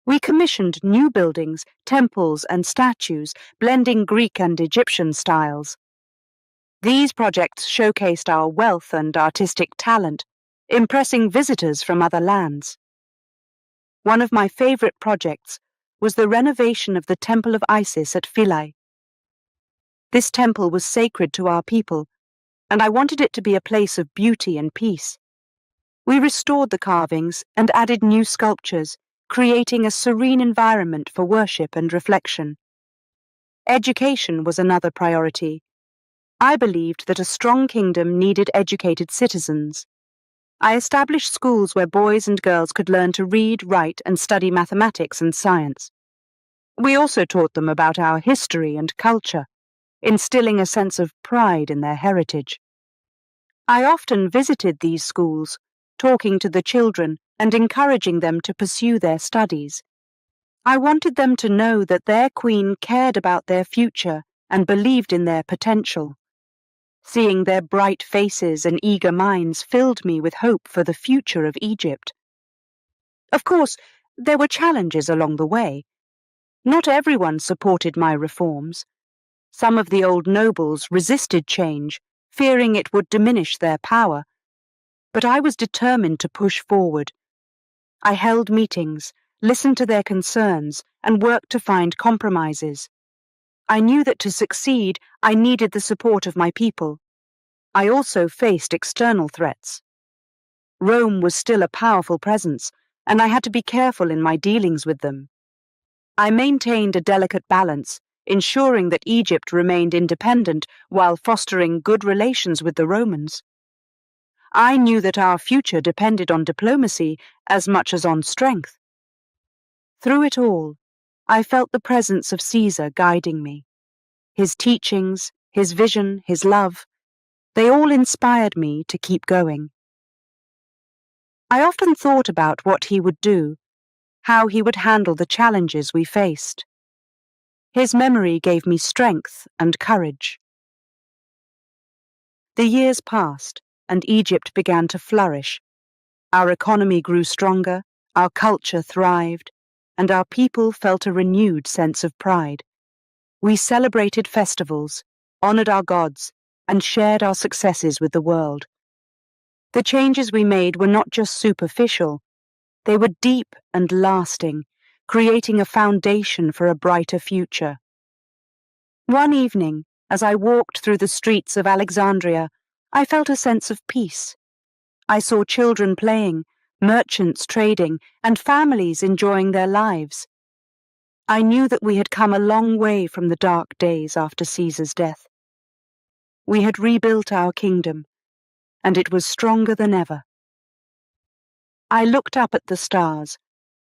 We commissioned new buildings, temples, and statues, blending Greek and Egyptian styles. These projects showcased our wealth and artistic talent, impressing visitors from other lands. One of my favorite projects was the renovation of the Temple of Isis at Philae. This temple was sacred to our people, and I wanted it to be a place of beauty and peace. We restored the carvings and added new sculptures, creating a serene environment for worship and reflection. Education was another priority. I believed that a strong kingdom needed educated citizens. I established schools where boys and girls could learn to read, write, and study mathematics and science. We also taught them about our history and culture, instilling a sense of pride in their heritage. I often visited these schools, talking to the children and encouraging them to pursue their studies. I wanted them to know that their queen cared about their future and believed in their potential. Seeing their bright faces and eager minds filled me with hope for the future of Egypt. Of course, there were challenges along the way. Not everyone supported my reforms. Some of the old nobles resisted change, fearing it would diminish their power. But I was determined to push forward. I held meetings, listened to their concerns, and worked to find compromises. I knew that to succeed, I needed the support of my people. I also faced external threats. Rome was still a powerful presence, and I had to be careful in my dealings with them. I maintained a delicate balance, ensuring that Egypt remained independent while fostering good relations with the Romans. I knew that our future depended on diplomacy as much as on strength. Through it all, I felt the presence of Caesar guiding me. His teachings, his vision, his love, they all inspired me to keep going. I often thought about what he would do, how he would handle the challenges we faced. His memory gave me strength and courage. The years passed, and Egypt began to flourish. Our economy grew stronger, our culture thrived, and our people felt a renewed sense of pride. We celebrated festivals, honored our gods, and shared our successes with the world. The changes we made were not just superficial, they were deep and lasting, creating a foundation for a brighter future. One evening, as I walked through the streets of Alexandria, I felt a sense of peace. I saw children playing, merchants trading, and families enjoying their lives. I knew that we had come a long way from the dark days after Caesar's death. We had rebuilt our kingdom, and it was stronger than ever. I looked up at the stars,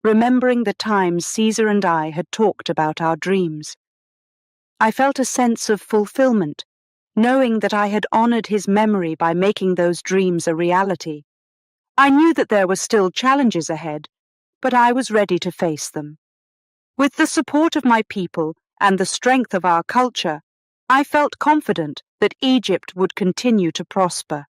remembering the times Caesar and I had talked about our dreams. I felt a sense of fulfillment, knowing that I had honored his memory by making those dreams a reality. I knew that there were still challenges ahead, but I was ready to face them. With the support of my people and the strength of our culture, I felt confident that Egypt would continue to prosper.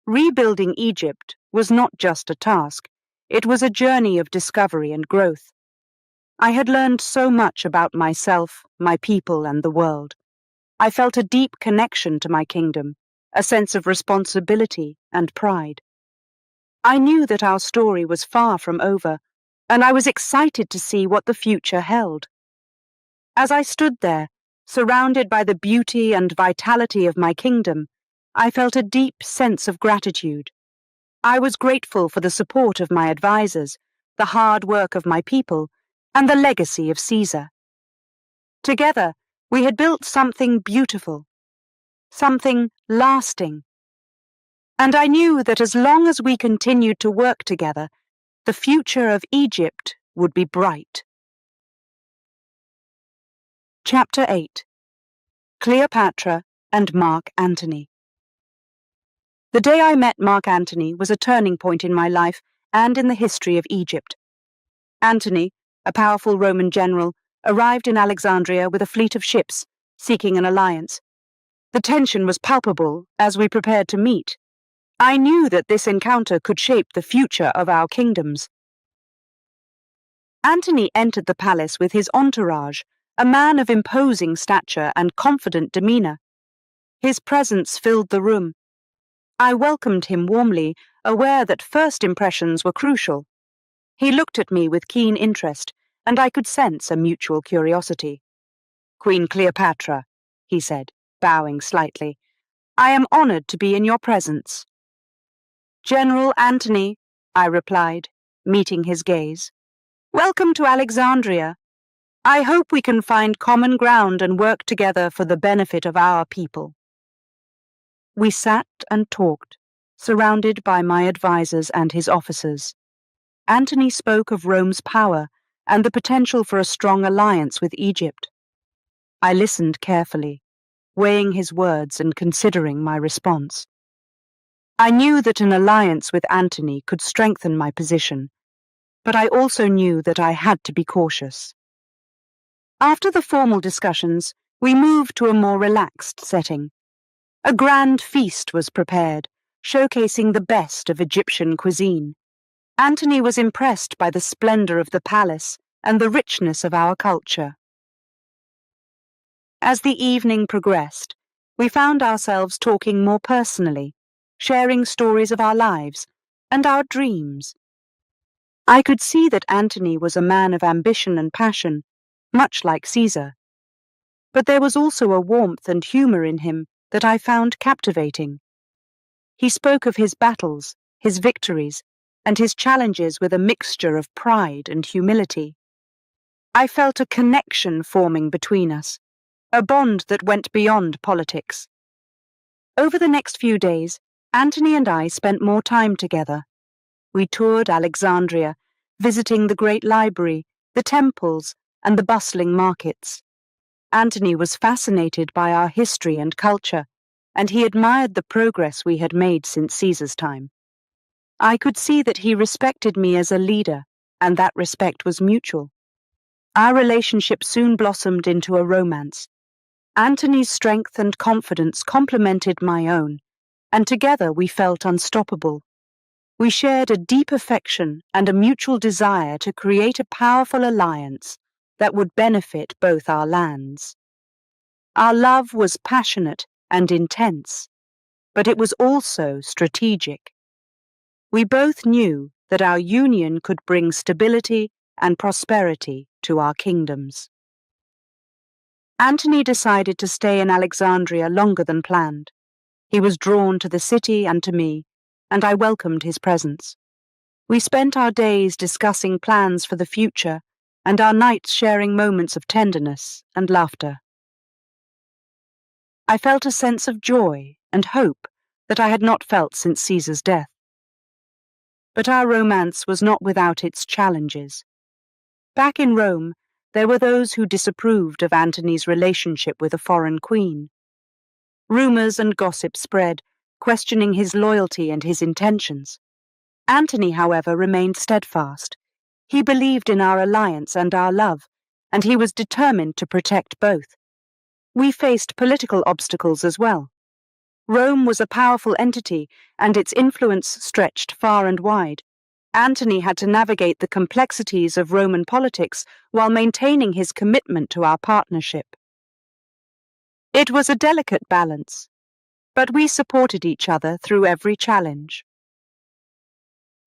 Rebuilding Egypt was not just a task, it was a journey of discovery and growth. I had learned so much about myself, my people, and the world. I felt a deep connection to my kingdom, a sense of responsibility and pride. I knew that our story was far from over, and I was excited to see what the future held. As I stood there, surrounded by the beauty and vitality of my kingdom, I felt a deep sense of gratitude. I was grateful for the support of my advisors, the hard work of my people, and the legacy of Caesar. Together, we had built something beautiful, something lasting. And I knew that as long as we continued to work together, the future of Egypt would be bright. Chapter 8. Cleopatra and Mark Antony. The day I met Mark Antony was a turning point in my life and in the history of Egypt. Antony, a powerful Roman general, arrived in Alexandria with a fleet of ships, seeking an alliance. The tension was palpable as we prepared to meet. I knew that this encounter could shape the future of our kingdoms. Antony entered the palace with his entourage, a man of imposing stature and confident demeanor. His presence filled the room. I welcomed him warmly, aware that first impressions were crucial. He looked at me with keen interest, and I could sense a mutual curiosity. "Queen Cleopatra," he said, bowing slightly, "I am honored to be in your presence." "General Antony," I replied, meeting his gaze, "welcome to Alexandria. I hope we can find common ground and work together for the benefit of our people." We sat and talked, surrounded by my advisors and his officers. Antony spoke of Rome's power and the potential for a strong alliance with Egypt. I listened carefully, weighing his words and considering my response. I knew that an alliance with Antony could strengthen my position, but I also knew that I had to be cautious. After the formal discussions, we moved to a more relaxed setting. A grand feast was prepared, showcasing the best of Egyptian cuisine. Antony was impressed by the splendor of the palace and the richness of our culture. As the evening progressed, we found ourselves talking more personally, sharing stories of our lives and our dreams. I could see that Antony was a man of ambition and passion, much like Caesar. But there was also a warmth and humour in him that I found captivating. He spoke of his battles, his victories, and his challenges with a mixture of pride and humility. I felt a connection forming between us, a bond that went beyond politics. Over the next few days, Antony and I spent more time together. We toured Alexandria, visiting the great library, the temples, and the bustling markets. Antony was fascinated by our history and culture, and he admired the progress we had made since Caesar's time. I could see that he respected me as a leader, and that respect was mutual. Our relationship soon blossomed into a romance. Antony's strength and confidence complemented my own, and together we felt unstoppable. We shared a deep affection and a mutual desire to create a powerful alliance that would benefit both our lands. Our love was passionate and intense, but it was also strategic. We both knew that our union could bring stability and prosperity to our kingdoms. Antony decided to stay in Alexandria longer than planned. He was drawn to the city and to me, and I welcomed his presence. We spent our days discussing plans for the future and our nights sharing moments of tenderness and laughter. I felt a sense of joy and hope that I had not felt since Caesar's death. But our romance was not without its challenges. Back in Rome, there were those who disapproved of Antony's relationship with a foreign queen. Rumors and gossip spread, questioning his loyalty and his intentions. Antony, however, remained steadfast. He believed in our alliance and our love, and he was determined to protect both. We faced political obstacles as well. Rome was a powerful entity, and its influence stretched far and wide. Antony had to navigate the complexities of Roman politics while maintaining his commitment to our partnership. It was a delicate balance, but we supported each other through every challenge.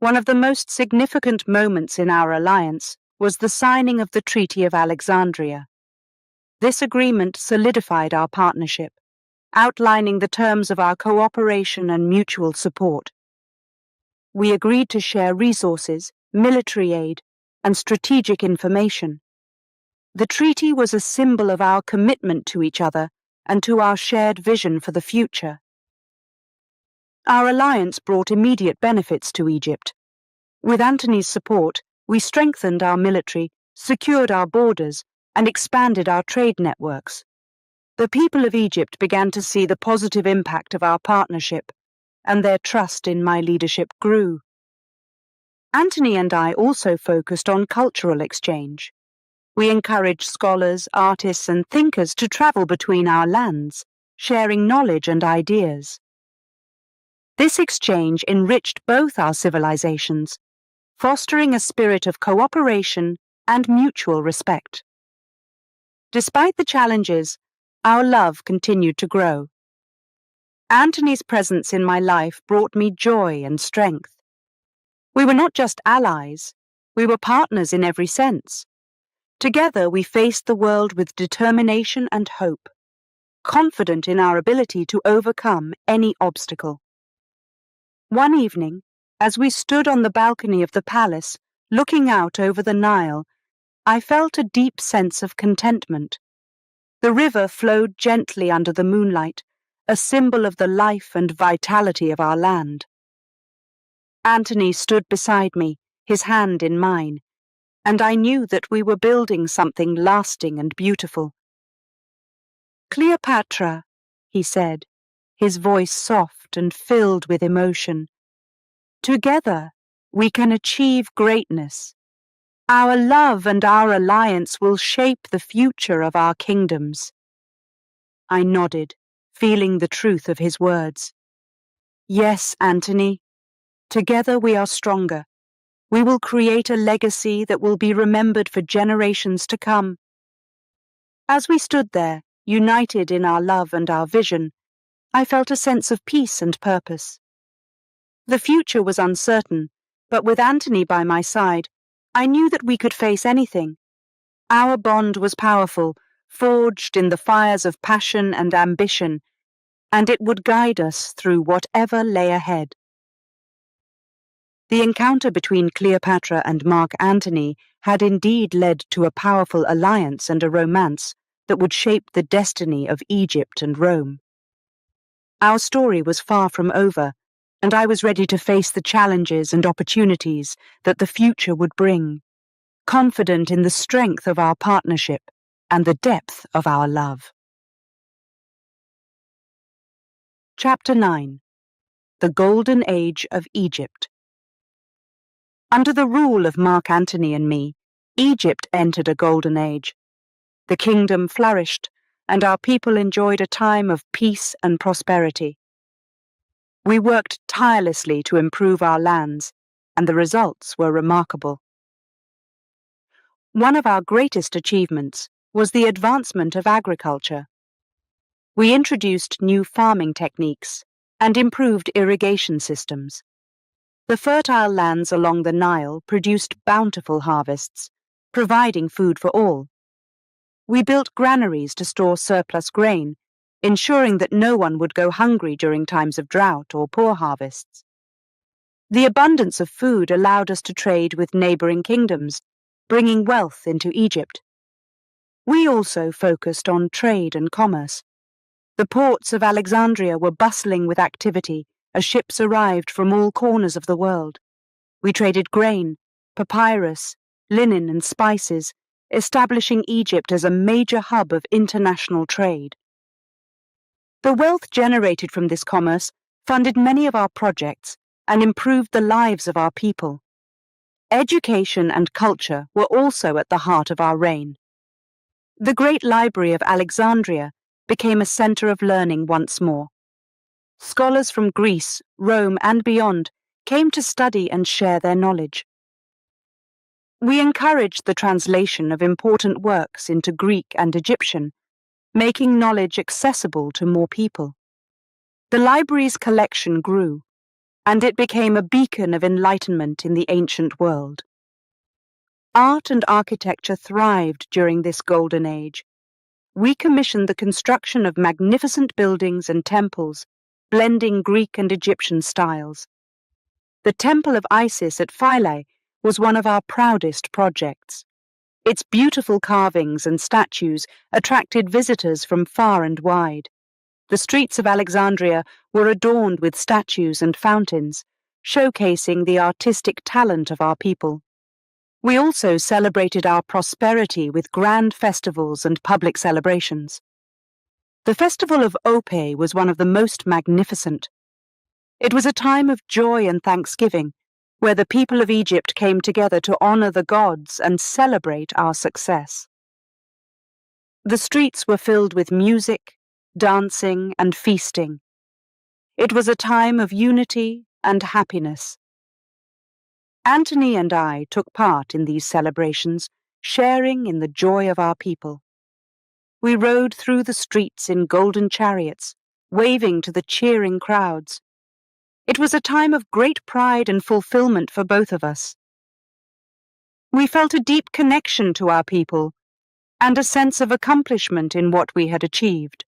One of the most significant moments in our alliance was the signing of the Treaty of Alexandria. This agreement solidified our partnership, outlining the terms of our cooperation and mutual support. We agreed to share resources, military aid, and strategic information. The treaty was a symbol of our commitment to each other and to our shared vision for the future. Our alliance brought immediate benefits to Egypt. With Antony's support, we strengthened our military, secured our borders, and expanded our trade networks. The people of Egypt began to see the positive impact of our partnership, and their trust in my leadership grew. Antony and I also focused on cultural exchange. We encouraged scholars, artists, and thinkers to travel between our lands, sharing knowledge and ideas. This exchange enriched both our civilizations, fostering a spirit of cooperation and mutual respect. Despite the challenges, our love continued to grow. Antony's presence in my life brought me joy and strength. We were not just allies, we were partners in every sense. Together we faced the world with determination and hope, confident in our ability to overcome any obstacle. One evening, as we stood on the balcony of the palace, looking out over the Nile, I felt a deep sense of contentment. The river flowed gently under the moonlight, a symbol of the life and vitality of our land. Antony stood beside me, his hand in mine, and I knew that we were building something lasting and beautiful. "Cleopatra," he said, his voice soft and filled with emotion, "together we can achieve greatness. Our love and our alliance will shape the future of our kingdoms." I nodded, feeling the truth of his words. "Yes, Antony. Together we are stronger. We will create a legacy that will be remembered for generations to come." As we stood there, united in our love and our vision, I felt a sense of peace and purpose. The future was uncertain, but with Antony by my side, I knew that we could face anything. Our bond was powerful, forged in the fires of passion and ambition, and it would guide us through whatever lay ahead. The encounter between Cleopatra and Mark Antony had indeed led to a powerful alliance and a romance that would shape the destiny of Egypt and Rome. Our story was far from over, and I was ready to face the challenges and opportunities that the future would bring, confident in the strength of our partnership and the depth of our love. Chapter 9. The Golden Age of Egypt. Under the rule of Mark Antony and me, Egypt entered a golden age. The kingdom flourished, and our people enjoyed a time of peace and prosperity. We worked tirelessly to improve our lands, and the results were remarkable. One of our greatest achievements was the advancement of agriculture. We introduced new farming techniques and improved irrigation systems. The fertile lands along the Nile produced bountiful harvests, providing food for all. We built granaries to store surplus grain, ensuring that no one would go hungry during times of drought or poor harvests. The abundance of food allowed us to trade with neighboring kingdoms, bringing wealth into Egypt. We also focused on trade and commerce. The ports of Alexandria were bustling with activity as ships arrived from all corners of the world. We traded grain, papyrus, linen, and spices, establishing Egypt as a major hub of international trade. The wealth generated from this commerce funded many of our projects and improved the lives of our people. Education and culture were also at the heart of our reign. The great library of Alexandria became a center of learning once more. Scholars from Greece, Rome, and beyond came to study and share their knowledge. We encouraged the translation of important works into Greek and Egyptian, making knowledge accessible to more people. The library's collection grew, and it became a beacon of enlightenment in the ancient world. Art and architecture thrived during this golden age. We commissioned the construction of magnificent buildings and temples, blending Greek and Egyptian styles. The Temple of Isis at Philae was one of our proudest projects. Its beautiful carvings and statues attracted visitors from far and wide. The streets of Alexandria were adorned with statues and fountains, showcasing the artistic talent of our people. We also celebrated our prosperity with grand festivals and public celebrations. The festival of Oubaha was one of the most magnificent. It was a time of joy and thanksgiving, where the people of Egypt came together to honor the gods and celebrate our success. The streets were filled with music, dancing, and feasting. It was a time of unity and happiness. Antony and I took part in these celebrations, sharing in the joy of our people. We rode through the streets in golden chariots, waving to the cheering crowds. It was a time of great pride and fulfillment for both of us. We felt a deep connection to our people and a sense of accomplishment in what we had achieved.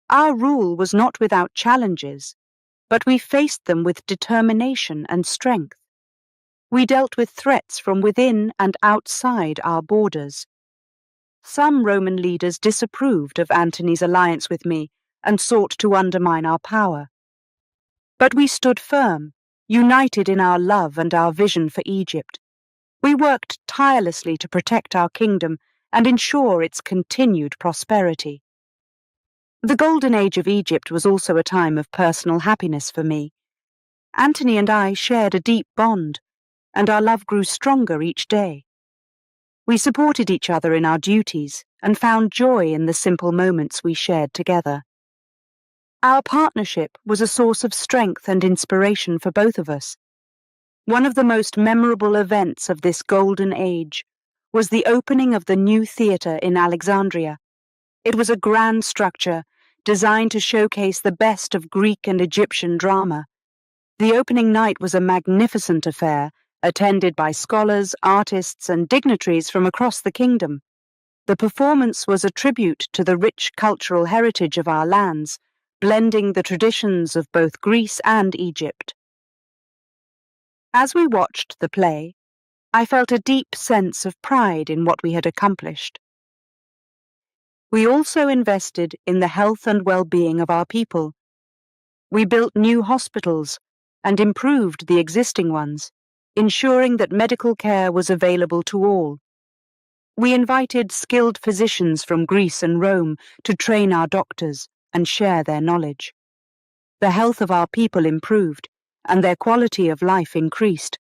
Our rule was not without challenges, but we faced them with determination and strength. We dealt with threats from within and outside our borders. Some Roman leaders disapproved of Antony's alliance with me and sought to undermine our power. But we stood firm, united in our love and our vision for Egypt. We worked tirelessly to protect our kingdom and ensure its continued prosperity. The golden age of Egypt was also a time of personal happiness for me. Antony and I shared a deep bond, and our love grew stronger each day. We supported each other in our duties and found joy in the simple moments we shared together. Our partnership was a source of strength and inspiration for both of us. One of the most memorable events of this golden age was the opening of the new theatre in Alexandria. It was a grand structure designed to showcase the best of Greek and Egyptian drama. The opening night was a magnificent affair, attended by scholars, artists, and dignitaries from across the kingdom. The performance was a tribute to the rich cultural heritage of our lands, blending the traditions of both Greece and Egypt. As we watched the play, I felt a deep sense of pride in what we had accomplished. We also invested in the health and well-being of our people. We built new hospitals and improved the existing ones, ensuring that medical care was available to all. We invited skilled physicians from Greece and Rome to train our doctors and share their knowledge. The health of our people improved, and their quality of life increased.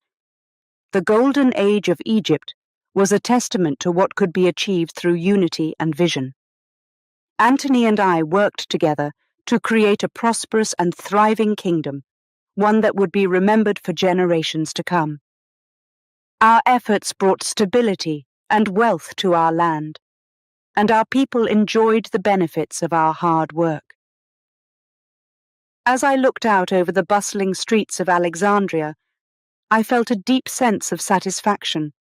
The golden age of Egypt was a testament to what could be achieved through unity and vision. Antony and I worked together to create a prosperous and thriving kingdom, one that would be remembered for generations to come. Our efforts brought stability and wealth to our land, and our people enjoyed the benefits of our hard work. As I looked out over the bustling streets of Alexandria, I felt a deep sense of satisfaction.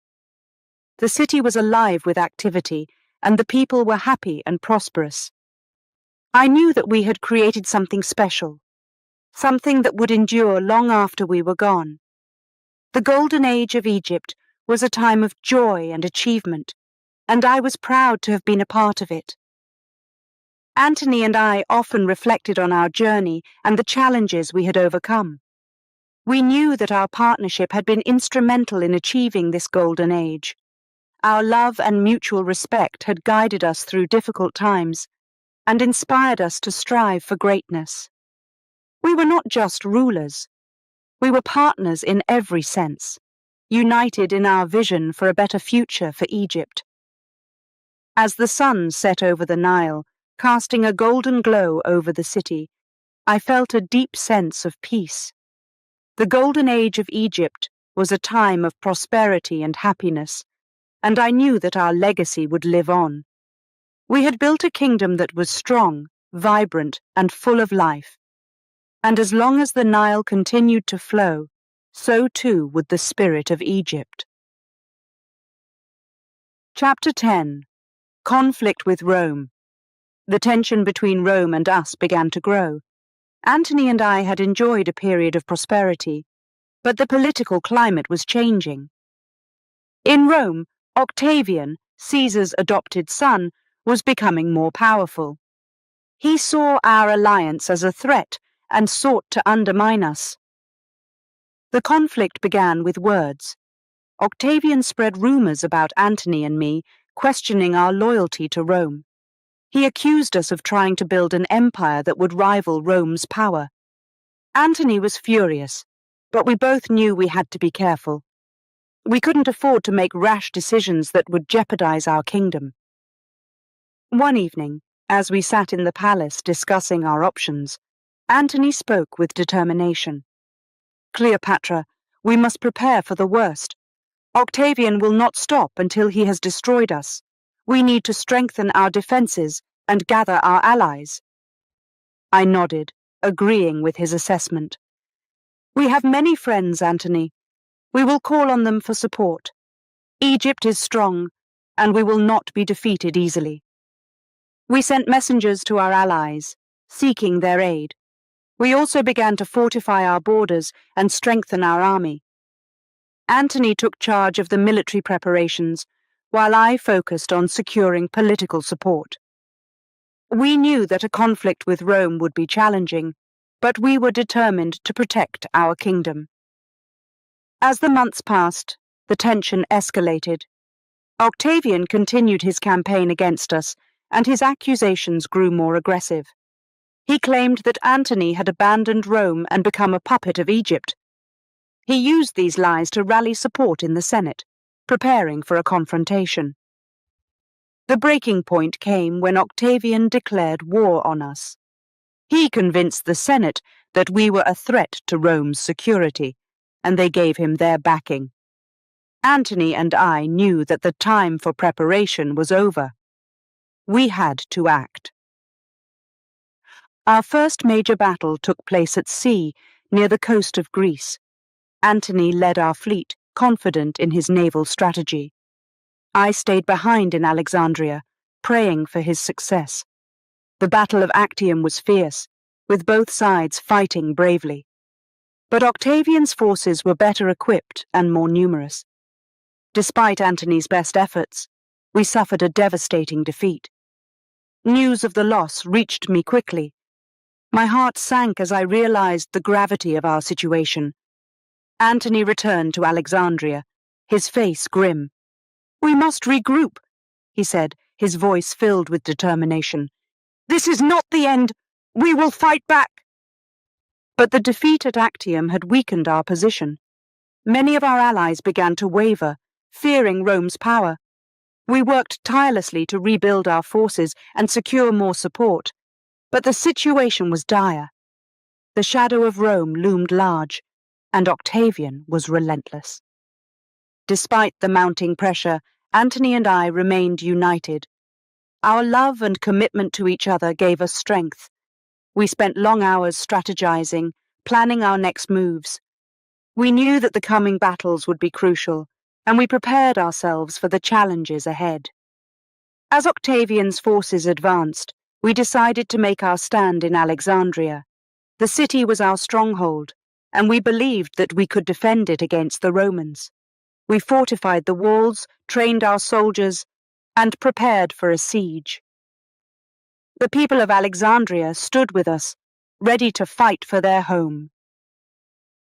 The city was alive with activity, and the people were happy and prosperous. I knew that we had created something special, something that would endure long after we were gone. The golden age of Egypt was a time of joy and achievement, and I was proud to have been a part of it. Antony and I often reflected on our journey and the challenges we had overcome. We knew that our partnership had been instrumental in achieving this golden age. Our love and mutual respect had guided us through difficult times and inspired us to strive for greatness. We were not just rulers. We were partners in every sense, united in our vision for a better future for Egypt. As the sun set over the Nile, casting a golden glow over the city, I felt a deep sense of peace. The golden age of Egypt was a time of prosperity and happiness, and I knew that our legacy would live on. We had built a kingdom that was strong, vibrant, and full of life. And as long as the Nile continued to flow, so too would the spirit of Egypt. Chapter 10. Conflict with Rome. The tension between Rome and us began to grow. Antony and I had enjoyed a period of prosperity, but the political climate was changing. In Rome, Octavian, Caesar's adopted son, was becoming more powerful. He saw our alliance as a threat and sought to undermine us. The conflict began with words. Octavian spread rumors about Antony and me, questioning our loyalty to Rome. He accused us of trying to build an empire that would rival Rome's power. Antony was furious, but we both knew we had to be careful. We couldn't afford to make rash decisions that would jeopardize our kingdom. One evening, as we sat in the palace discussing our options, Antony spoke with determination. "Cleopatra, we must prepare for the worst. Octavian will not stop until he has destroyed us. We need to strengthen our defenses and gather our allies." I nodded, agreeing with his assessment. "We have many friends, Antony. We will call on them for support. Egypt is strong, and we will not be defeated easily." We sent messengers to our allies, seeking their aid. We also began to fortify our borders and strengthen our army. Antony took charge of the military preparations, while I focused on securing political support. We knew that a conflict with Rome would be challenging, but we were determined to protect our kingdom. As the months passed, the tension escalated. Octavian continued his campaign against us, and his accusations grew more aggressive. He claimed that Antony had abandoned Rome and become a puppet of Egypt. He used these lies to rally support in the Senate, preparing for a confrontation. The breaking point came when Octavian declared war on us. He convinced the Senate that we were a threat to Rome's security, and they gave him their backing. Antony and I knew that the time for preparation was over. We had to act. Our first major battle took place at sea, near the coast of Greece. Antony led our fleet, confident in his naval strategy. I stayed behind in Alexandria, praying for his success. The Battle of Actium was fierce, with both sides fighting bravely. But Octavian's forces were better equipped and more numerous. Despite Antony's best efforts, we suffered a devastating defeat. News of the loss reached me quickly. My heart sank as I realized the gravity of our situation. Antony returned to Alexandria, his face grim. "We must regroup," he said, his voice filled with determination. "This is not the end. We will fight back." But the defeat at Actium had weakened our position. Many of our allies began to waver, fearing Rome's power. We worked tirelessly to rebuild our forces and secure more support, but the situation was dire. The shadow of Rome loomed large, and Octavian was relentless. Despite the mounting pressure, Antony and I remained united. Our love and commitment to each other gave us strength. We spent long hours strategizing, planning our next moves. We knew that the coming battles would be crucial, and we prepared ourselves for the challenges ahead. As Octavian's forces advanced, we decided to make our stand in Alexandria. The city was our stronghold, and we believed that we could defend it against the Romans. We fortified the walls, trained our soldiers, and prepared for a siege. The people of Alexandria stood with us, ready to fight for their home.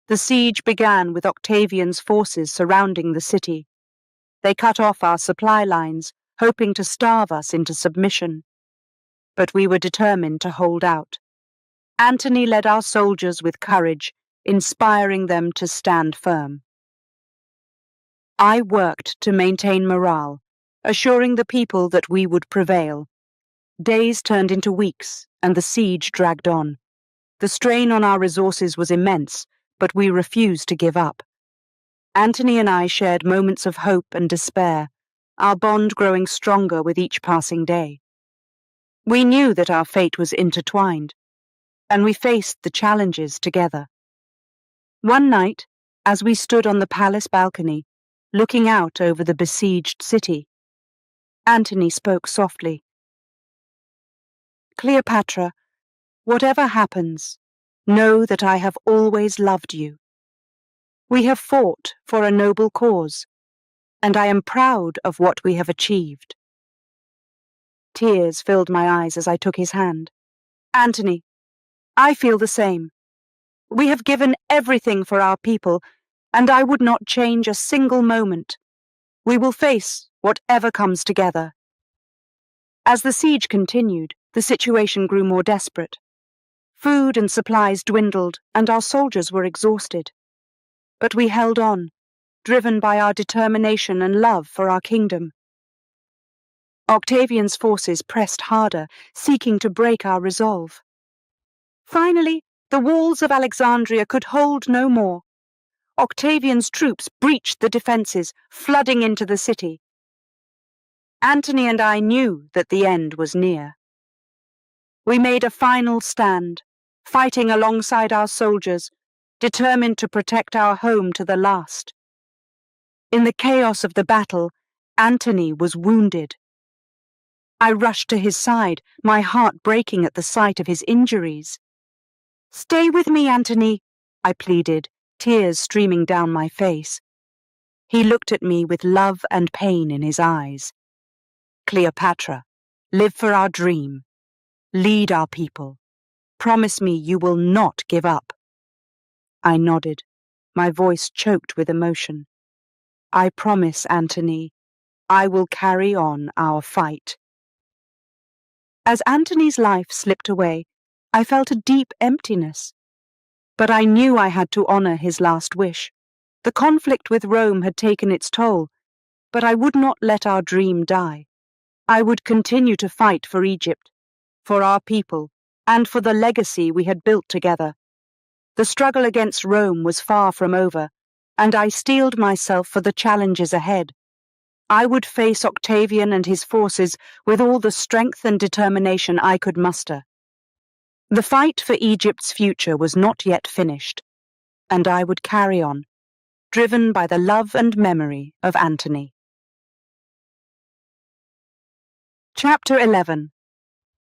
The siege began with Octavian's forces surrounding the city. They cut off our supply lines, hoping to starve us into submission. But we were determined to hold out. Antony led our soldiers with courage, inspiring them to stand firm. I worked to maintain morale, assuring the people that we would prevail. Days turned into weeks, and the siege dragged on. The strain on our resources was immense, but we refused to give up. Antony and I shared moments of hope and despair, our bond growing stronger with each passing day. We knew that our fate was intertwined, and we faced the challenges together. One night, as we stood on the palace balcony, looking out over the besieged city, Antony spoke softly. "Cleopatra, whatever happens, know that I have always loved you. We have fought for a noble cause, and I am proud of what we have achieved." Tears filled my eyes as I took his hand. "Antony, I feel the same. We have given everything for our people, and I would not change a single moment. We will face whatever comes together." As the siege continued, the situation grew more desperate. Food and supplies dwindled, and our soldiers were exhausted. But we held on, driven by our determination and love for our kingdom. Octavian's forces pressed harder, seeking to break our resolve. Finally, the walls of Alexandria could hold no more. Octavian's troops breached the defenses, flooding into the city. Antony and I knew that the end was near. We made a final stand, fighting alongside our soldiers, determined to protect our home to the last. In the chaos of the battle, Antony was wounded. I rushed to his side, my heart breaking at the sight of his injuries. "Stay with me, Antony," I pleaded, tears streaming down my face. He looked at me with love and pain in his eyes. "Cleopatra, live for our dream. Lead our people. Promise me you will not give up." I nodded, my voice choked with emotion. "I promise, Antony, I will carry on our fight." As Antony's life slipped away, I felt a deep emptiness. But I knew I had to honor his last wish. The conflict with Rome had taken its toll, but I would not let our dream die. I would continue to fight for Egypt, for our people, and for the legacy we had built together. The struggle against Rome was far from over, and I steeled myself for the challenges ahead. I would face Octavian and his forces with all the strength and determination I could muster. The fight for Egypt's future was not yet finished, and I would carry on, driven by the love and memory of Antony. Chapter 11.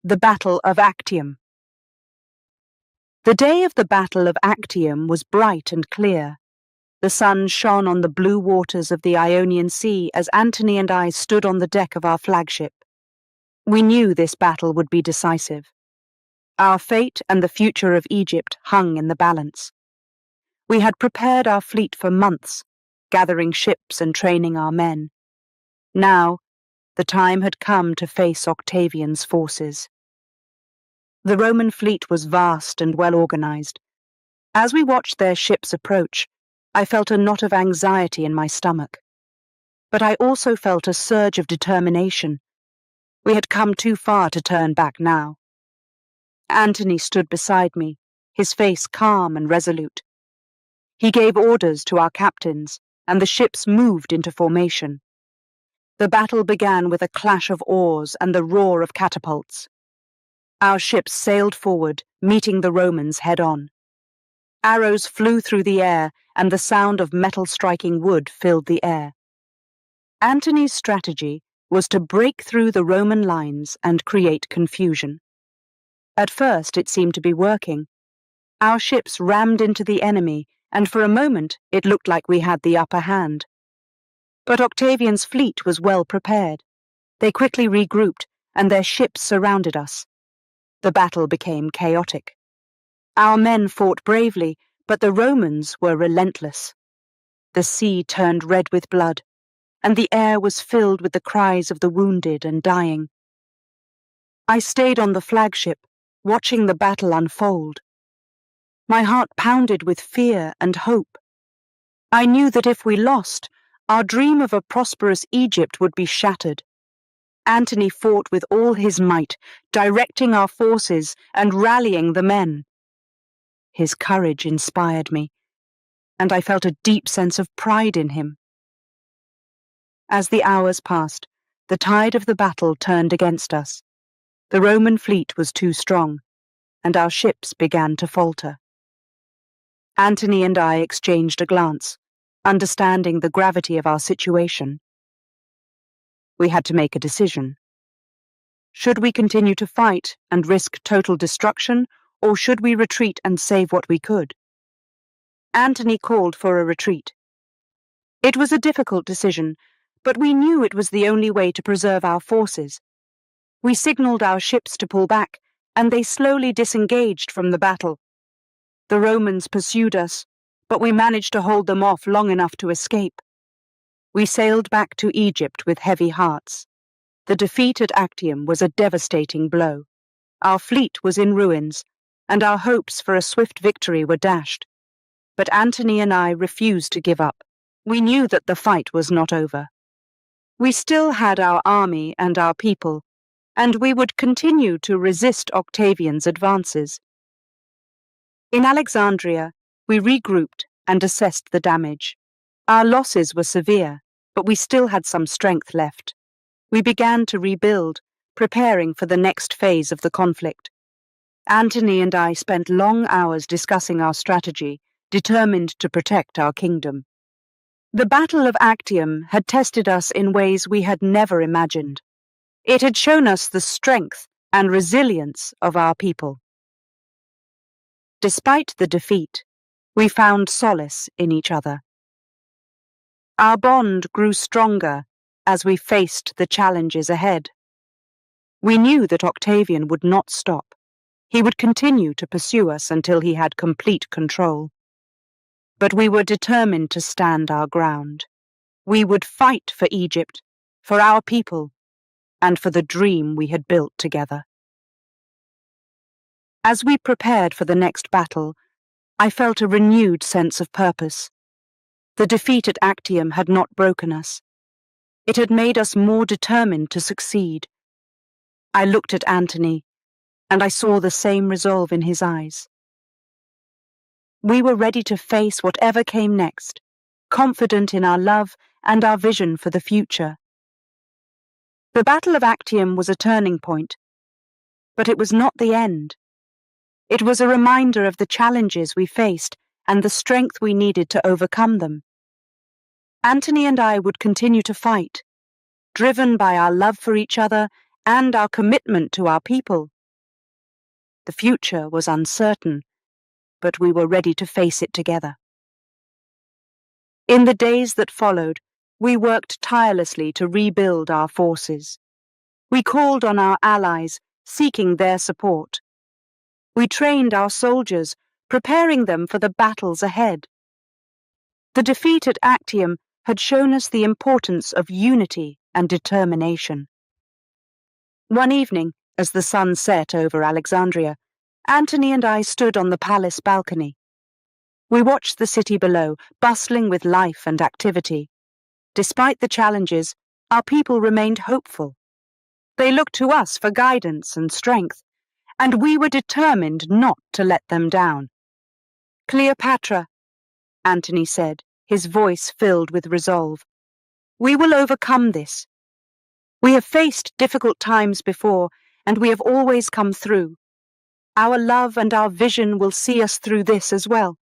The Battle of Actium. The day of the Battle of Actium was bright and clear. The sun shone on the blue waters of the Ionian Sea as Antony and I stood on the deck of our flagship. We knew this battle would be decisive. Our fate and the future of Egypt hung in the balance. We had prepared our fleet for months, gathering ships and training our men. Now, the time had come to face Octavian's forces. The Roman fleet was vast and well organized. As we watched their ships approach, I felt a knot of anxiety in my stomach. But I also felt a surge of determination. We had come too far to turn back now. Antony stood beside me, his face calm and resolute. He gave orders to our captains, and the ships moved into formation. The battle began with a clash of oars and the roar of catapults. Our ships sailed forward, meeting the Romans head-on. Arrows flew through the air, and the sound of metal striking wood filled the air. Antony's strategy was to break through the Roman lines and create confusion. At first, it seemed to be working. Our ships rammed into the enemy, and for a moment it looked like we had the upper hand. But Octavian's fleet was well prepared. They quickly regrouped, and their ships surrounded us. The battle became chaotic. Our men fought bravely, but the Romans were relentless. The sea turned red with blood, and the air was filled with the cries of the wounded and dying. I stayed on the flagship, watching the battle unfold. My heart pounded with fear and hope. I knew that if we lost, our dream of a prosperous Egypt would be shattered. Antony fought with all his might, directing our forces and rallying the men. His courage inspired me, and I felt a deep sense of pride in him. As the hours passed, the tide of the battle turned against us. The Roman fleet was too strong, and our ships began to falter. Antony and I exchanged a glance, understanding the gravity of our situation. We had to make a decision. Should we continue to fight and risk total destruction, or should we retreat and save what we could? Antony called for a retreat. It was a difficult decision, but we knew it was the only way to preserve our forces. We signaled our ships to pull back, and they slowly disengaged from the battle. The Romans pursued us, but we managed to hold them off long enough to escape. We sailed back to Egypt with heavy hearts. The defeat at Actium was a devastating blow. Our fleet was in ruins, and our hopes for a swift victory were dashed. But Antony and I refused to give up. We knew that the fight was not over. We still had our army and our people, and we would continue to resist Octavian's advances. In Alexandria, we regrouped and assessed the damage. Our losses were severe, but we still had some strength left. We began to rebuild, preparing for the next phase of the conflict. Antony and I spent long hours discussing our strategy, determined to protect our kingdom. The Battle of Actium had tested us in ways we had never imagined. It had shown us the strength and resilience of our people. Despite the defeat, we found solace in each other. Our bond grew stronger as we faced the challenges ahead. We knew that Octavian would not stop. He would continue to pursue us until he had complete control. But we were determined to stand our ground. We would fight for Egypt, for our people, and for the dream we had built together. As we prepared for the next battle, I felt a renewed sense of purpose. The defeat at Actium had not broken us. It had made us more determined to succeed. I looked at Antony, and I saw the same resolve in his eyes. We were ready to face whatever came next, confident in our love and our vision for the future. The Battle of Actium was a turning point, but it was not the end. It was a reminder of the challenges we faced and the strength we needed to overcome them. Antony and I would continue to fight, driven by our love for each other and our commitment to our people. The future was uncertain, but we were ready to face it together. In the days that followed, we worked tirelessly to rebuild our forces. We called on our allies, seeking their support. We trained our soldiers, preparing them for the battles ahead. The defeat at Actium had shown us the importance of unity and determination. One evening, as the sun set over Alexandria, Antony and I stood on the palace balcony. We watched the city below, bustling with life and activity. Despite the challenges, our people remained hopeful. They looked to us for guidance and strength, and we were determined not to let them down. "Cleopatra," Antony said, his voice filled with resolve. "We will overcome this. We have faced difficult times before, and we have always come through. Our love and our vision will see us through this as well."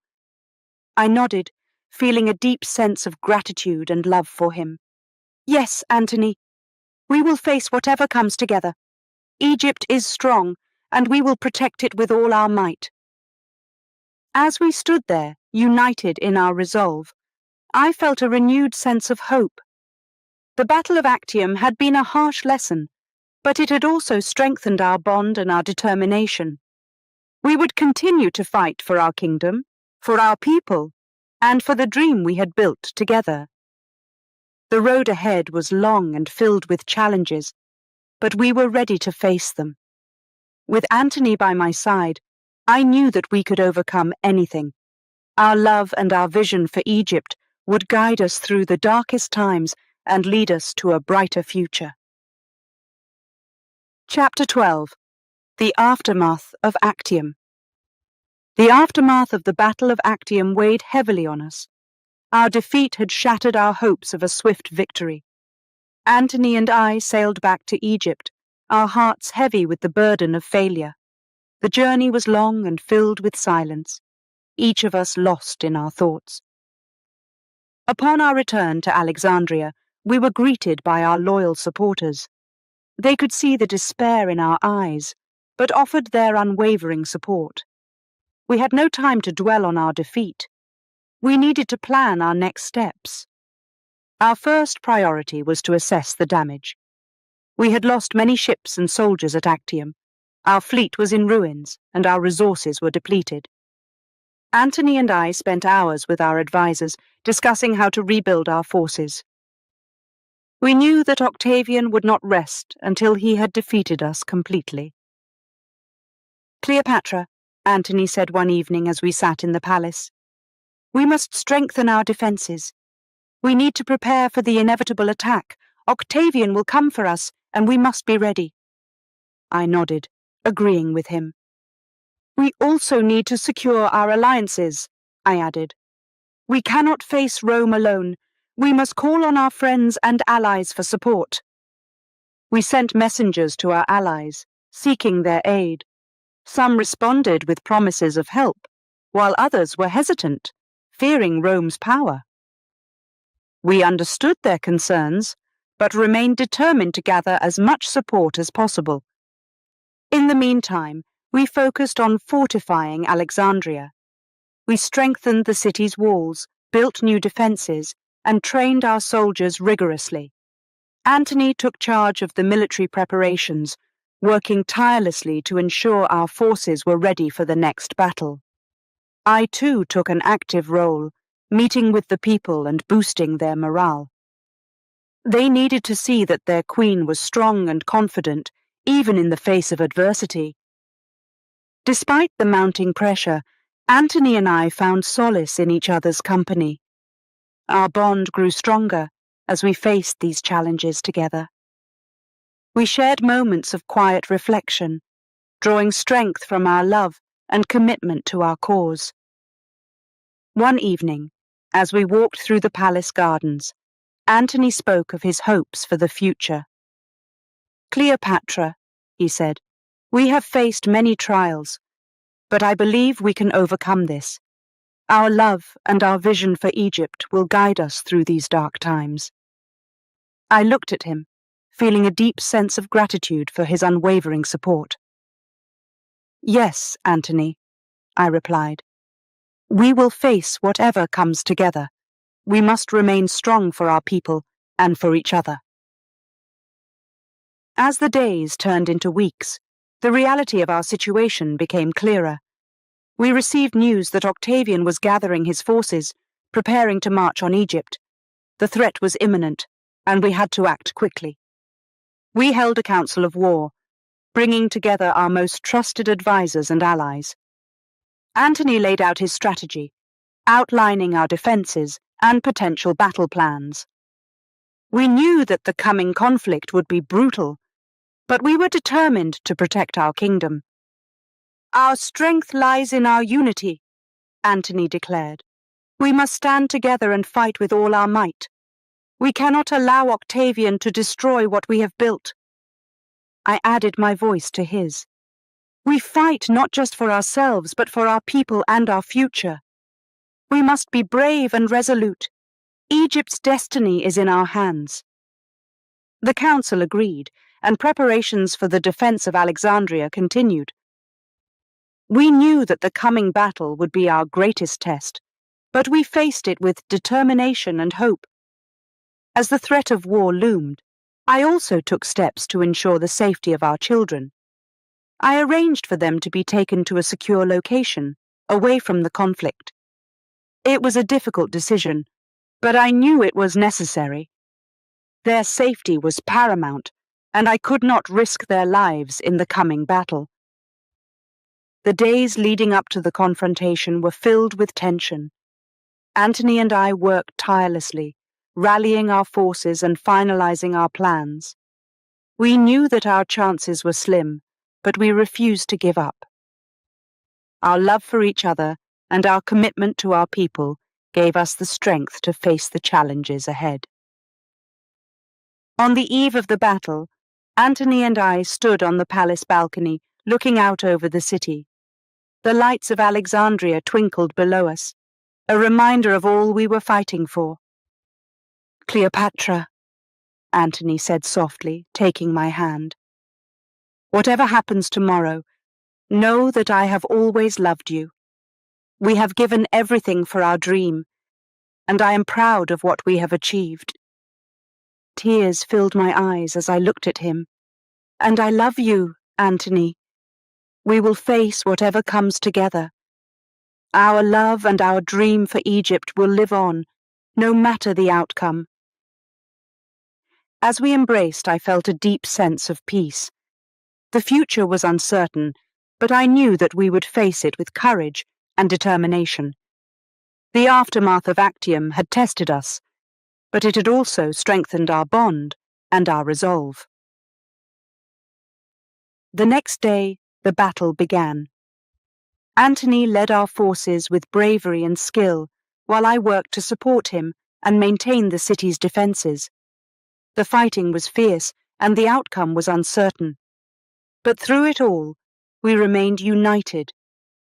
I nodded, feeling a deep sense of gratitude and love for him. "Yes, Antony, we will face whatever comes together. Egypt is strong, and we will protect it with all our might." As we stood there, united in our resolve, I felt a renewed sense of hope. The Battle of Actium had been a harsh lesson, but it had also strengthened our bond and our determination. We would continue to fight for our kingdom, for our people, and for the dream we had built together. The road ahead was long and filled with challenges, but we were ready to face them. With Antony by my side, I knew that we could overcome anything. Our love and our vision for Egypt would guide us through the darkest times and lead us to a brighter future. Chapter 12. The Aftermath of Actium. The aftermath of the Battle of Actium weighed heavily on us. Our defeat had shattered our hopes of a swift victory. Antony and I sailed back to Egypt, our hearts heavy with the burden of failure. The journey was long and filled with silence, each of us lost in our thoughts. Upon our return to Alexandria, we were greeted by our loyal supporters. They could see the despair in our eyes, but offered their unwavering support. We had no time to dwell on our defeat. We needed to plan our next steps. Our first priority was to assess the damage. We had lost many ships and soldiers at Actium. Our fleet was in ruins, and our resources were depleted. Antony and I spent hours with our advisors, discussing how to rebuild our forces. We knew that Octavian would not rest until he had defeated us completely. "Cleopatra," Antony said one evening as we sat in the palace, "we must strengthen our defenses. We need to prepare for the inevitable attack. Octavian will come for us, and we must be ready." I nodded, agreeing with him. "We also need to secure our alliances," I added. "We cannot face Rome alone. We must call on our friends and allies for support." We sent messengers to our allies, seeking their aid. Some responded with promises of help, while others were hesitant, fearing Rome's power. We understood their concerns, but remained determined to gather as much support as possible. In the meantime, we focused on fortifying Alexandria. We strengthened the city's walls, built new defenses, and trained our soldiers rigorously. Antony took charge of the military preparations, working tirelessly to ensure our forces were ready for the next battle. I too took an active role, meeting with the people and boosting their morale. They needed to see that their queen was strong and confident, even in the face of adversity. Despite the mounting pressure, Antony and I found solace in each other's company. Our bond grew stronger as we faced these challenges together. We shared moments of quiet reflection, drawing strength from our love and commitment to our cause. One evening, as we walked through the palace gardens, Antony spoke of his hopes for the future. "Cleopatra," he said, "we have faced many trials, but I believe we can overcome this. Our love and our vision for Egypt will guide us through these dark times." I looked at him, feeling a deep sense of gratitude for his unwavering support. "Yes, Antony," I replied. "We will face whatever comes together. We must remain strong for our people and for each other." As the days turned into weeks, the reality of our situation became clearer. We received news that Octavian was gathering his forces, preparing to march on Egypt. The threat was imminent, and we had to act quickly. We held a council of war, bringing together our most trusted advisors and allies. Antony laid out his strategy, outlining our defenses and potential battle plans. We knew that the coming conflict would be brutal, but we were determined to protect our kingdom. "Our strength lies in our unity," Antony declared. "We must stand together and fight with all our might. We cannot allow Octavian to destroy what we have built." I added my voice to his. "We fight not just for ourselves, but for our people and our future. We must be brave and resolute. Egypt's destiny is in our hands." The council agreed, and preparations for the defense of Alexandria continued. We knew that the coming battle would be our greatest test, but we faced it with determination and hope. As the threat of war loomed, I also took steps to ensure the safety of our children. I arranged for them to be taken to a secure location, away from the conflict. It was a difficult decision, but I knew it was necessary. Their safety was paramount, and I could not risk their lives in the coming battle. The days leading up to the confrontation were filled with tension. Antony and I worked tirelessly, rallying our forces and finalizing our plans. We knew that our chances were slim, but we refused to give up. Our love for each other and our commitment to our people gave us the strength to face the challenges ahead. On the eve of the battle, Antony and I stood on the palace balcony, looking out over the city. The lights of Alexandria twinkled below us, a reminder of all we were fighting for. "Cleopatra," Antony said softly, taking my hand. "Whatever happens tomorrow, know that I have always loved you. We have given everything for our dream, and I am proud of what we have achieved." Tears filled my eyes as I looked at him. "And I love you, Antony. We will face whatever comes together. Our love and our dream for Egypt will live on, no matter the outcome." As we embraced, I felt a deep sense of peace. The future was uncertain, but I knew that we would face it with courage and determination. The aftermath of Actium had tested us, but it had also strengthened our bond and our resolve. The next day, the battle began. Antony led our forces with bravery and skill, while I worked to support him and maintain the city's defenses. The fighting was fierce, and the outcome was uncertain. But through it all, we remained united,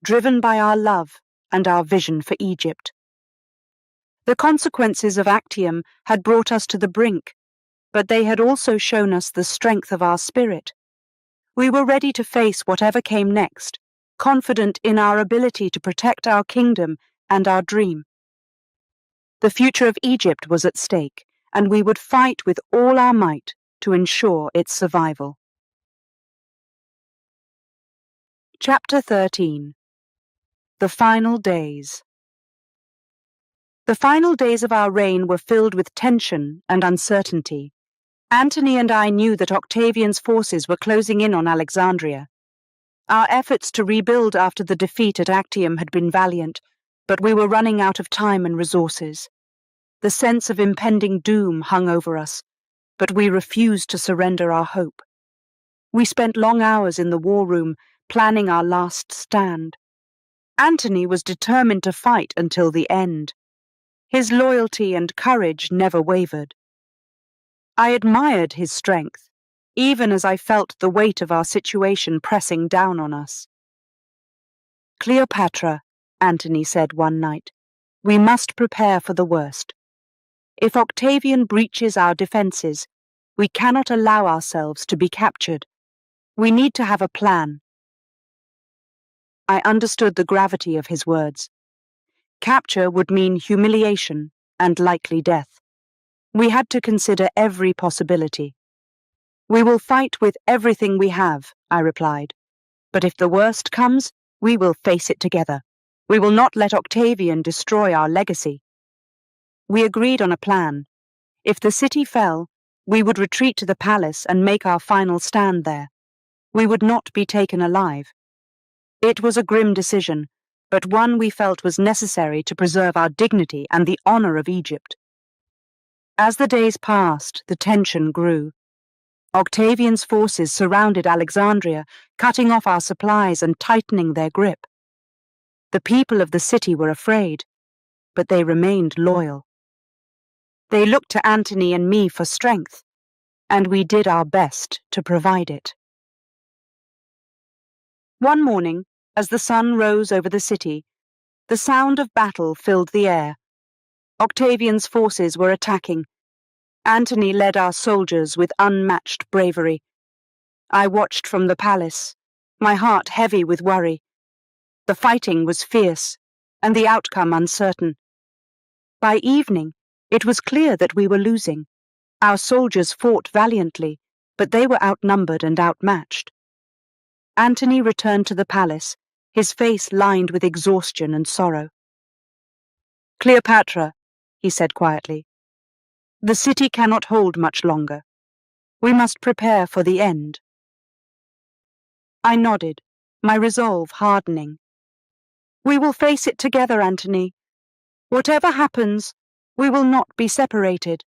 driven by our love and our vision for Egypt. The consequences of Actium had brought us to the brink, but they had also shown us the strength of our spirit. We were ready to face whatever came next, confident in our ability to protect our kingdom and our dream. The future of Egypt was at stake, and we would fight with all our might to ensure its survival. Chapter 13. The Final Days. The final days of our reign were filled with tension and uncertainty. Antony and I knew that Octavian's forces were closing in on Alexandria. Our efforts to rebuild after the defeat at Actium had been valiant, but we were running out of time and resources. The sense of impending doom hung over us, but we refused to surrender our hope. We spent long hours in the war room, planning our last stand. Antony was determined to fight until the end. His loyalty and courage never wavered. I admired his strength, even as I felt the weight of our situation pressing down on us. "Cleopatra," Antony said one night, "we must prepare for the worst. If Octavian breaches our defenses, We cannot allow ourselves to be captured. We need to have a plan. I understood the gravity of his words. Capture would mean humiliation and likely death. We had to consider every possibility. We will fight with everything we have, I replied. But if the worst comes, we will face it together. We will not let Octavian destroy our legacy. We agreed on a plan. If the city fell, we would retreat to the palace and make our final stand there. We would not be taken alive. It was a grim decision, but one we felt was necessary to preserve our dignity and the honor of Egypt. As the days passed, the tension grew. Octavian's forces surrounded Alexandria, cutting off our supplies and tightening their grip. The people of the city were afraid, but they remained loyal. They looked to Antony and me for strength, and we did our best to provide it. One morning, as the sun rose over the city, the sound of battle filled the air. Octavian's forces were attacking. Antony led our soldiers with unmatched bravery. I watched from the palace, my heart heavy with worry. The fighting was fierce, and the outcome uncertain. By evening, it was clear that we were losing. Our soldiers fought valiantly, but they were outnumbered and outmatched. Antony returned to the palace, his face lined with exhaustion and sorrow. "Cleopatra," he said quietly, "the city cannot hold much longer. We must prepare for the end." I nodded, my resolve hardening. "We will face it together, Antony. Whatever happens, we will not be separated."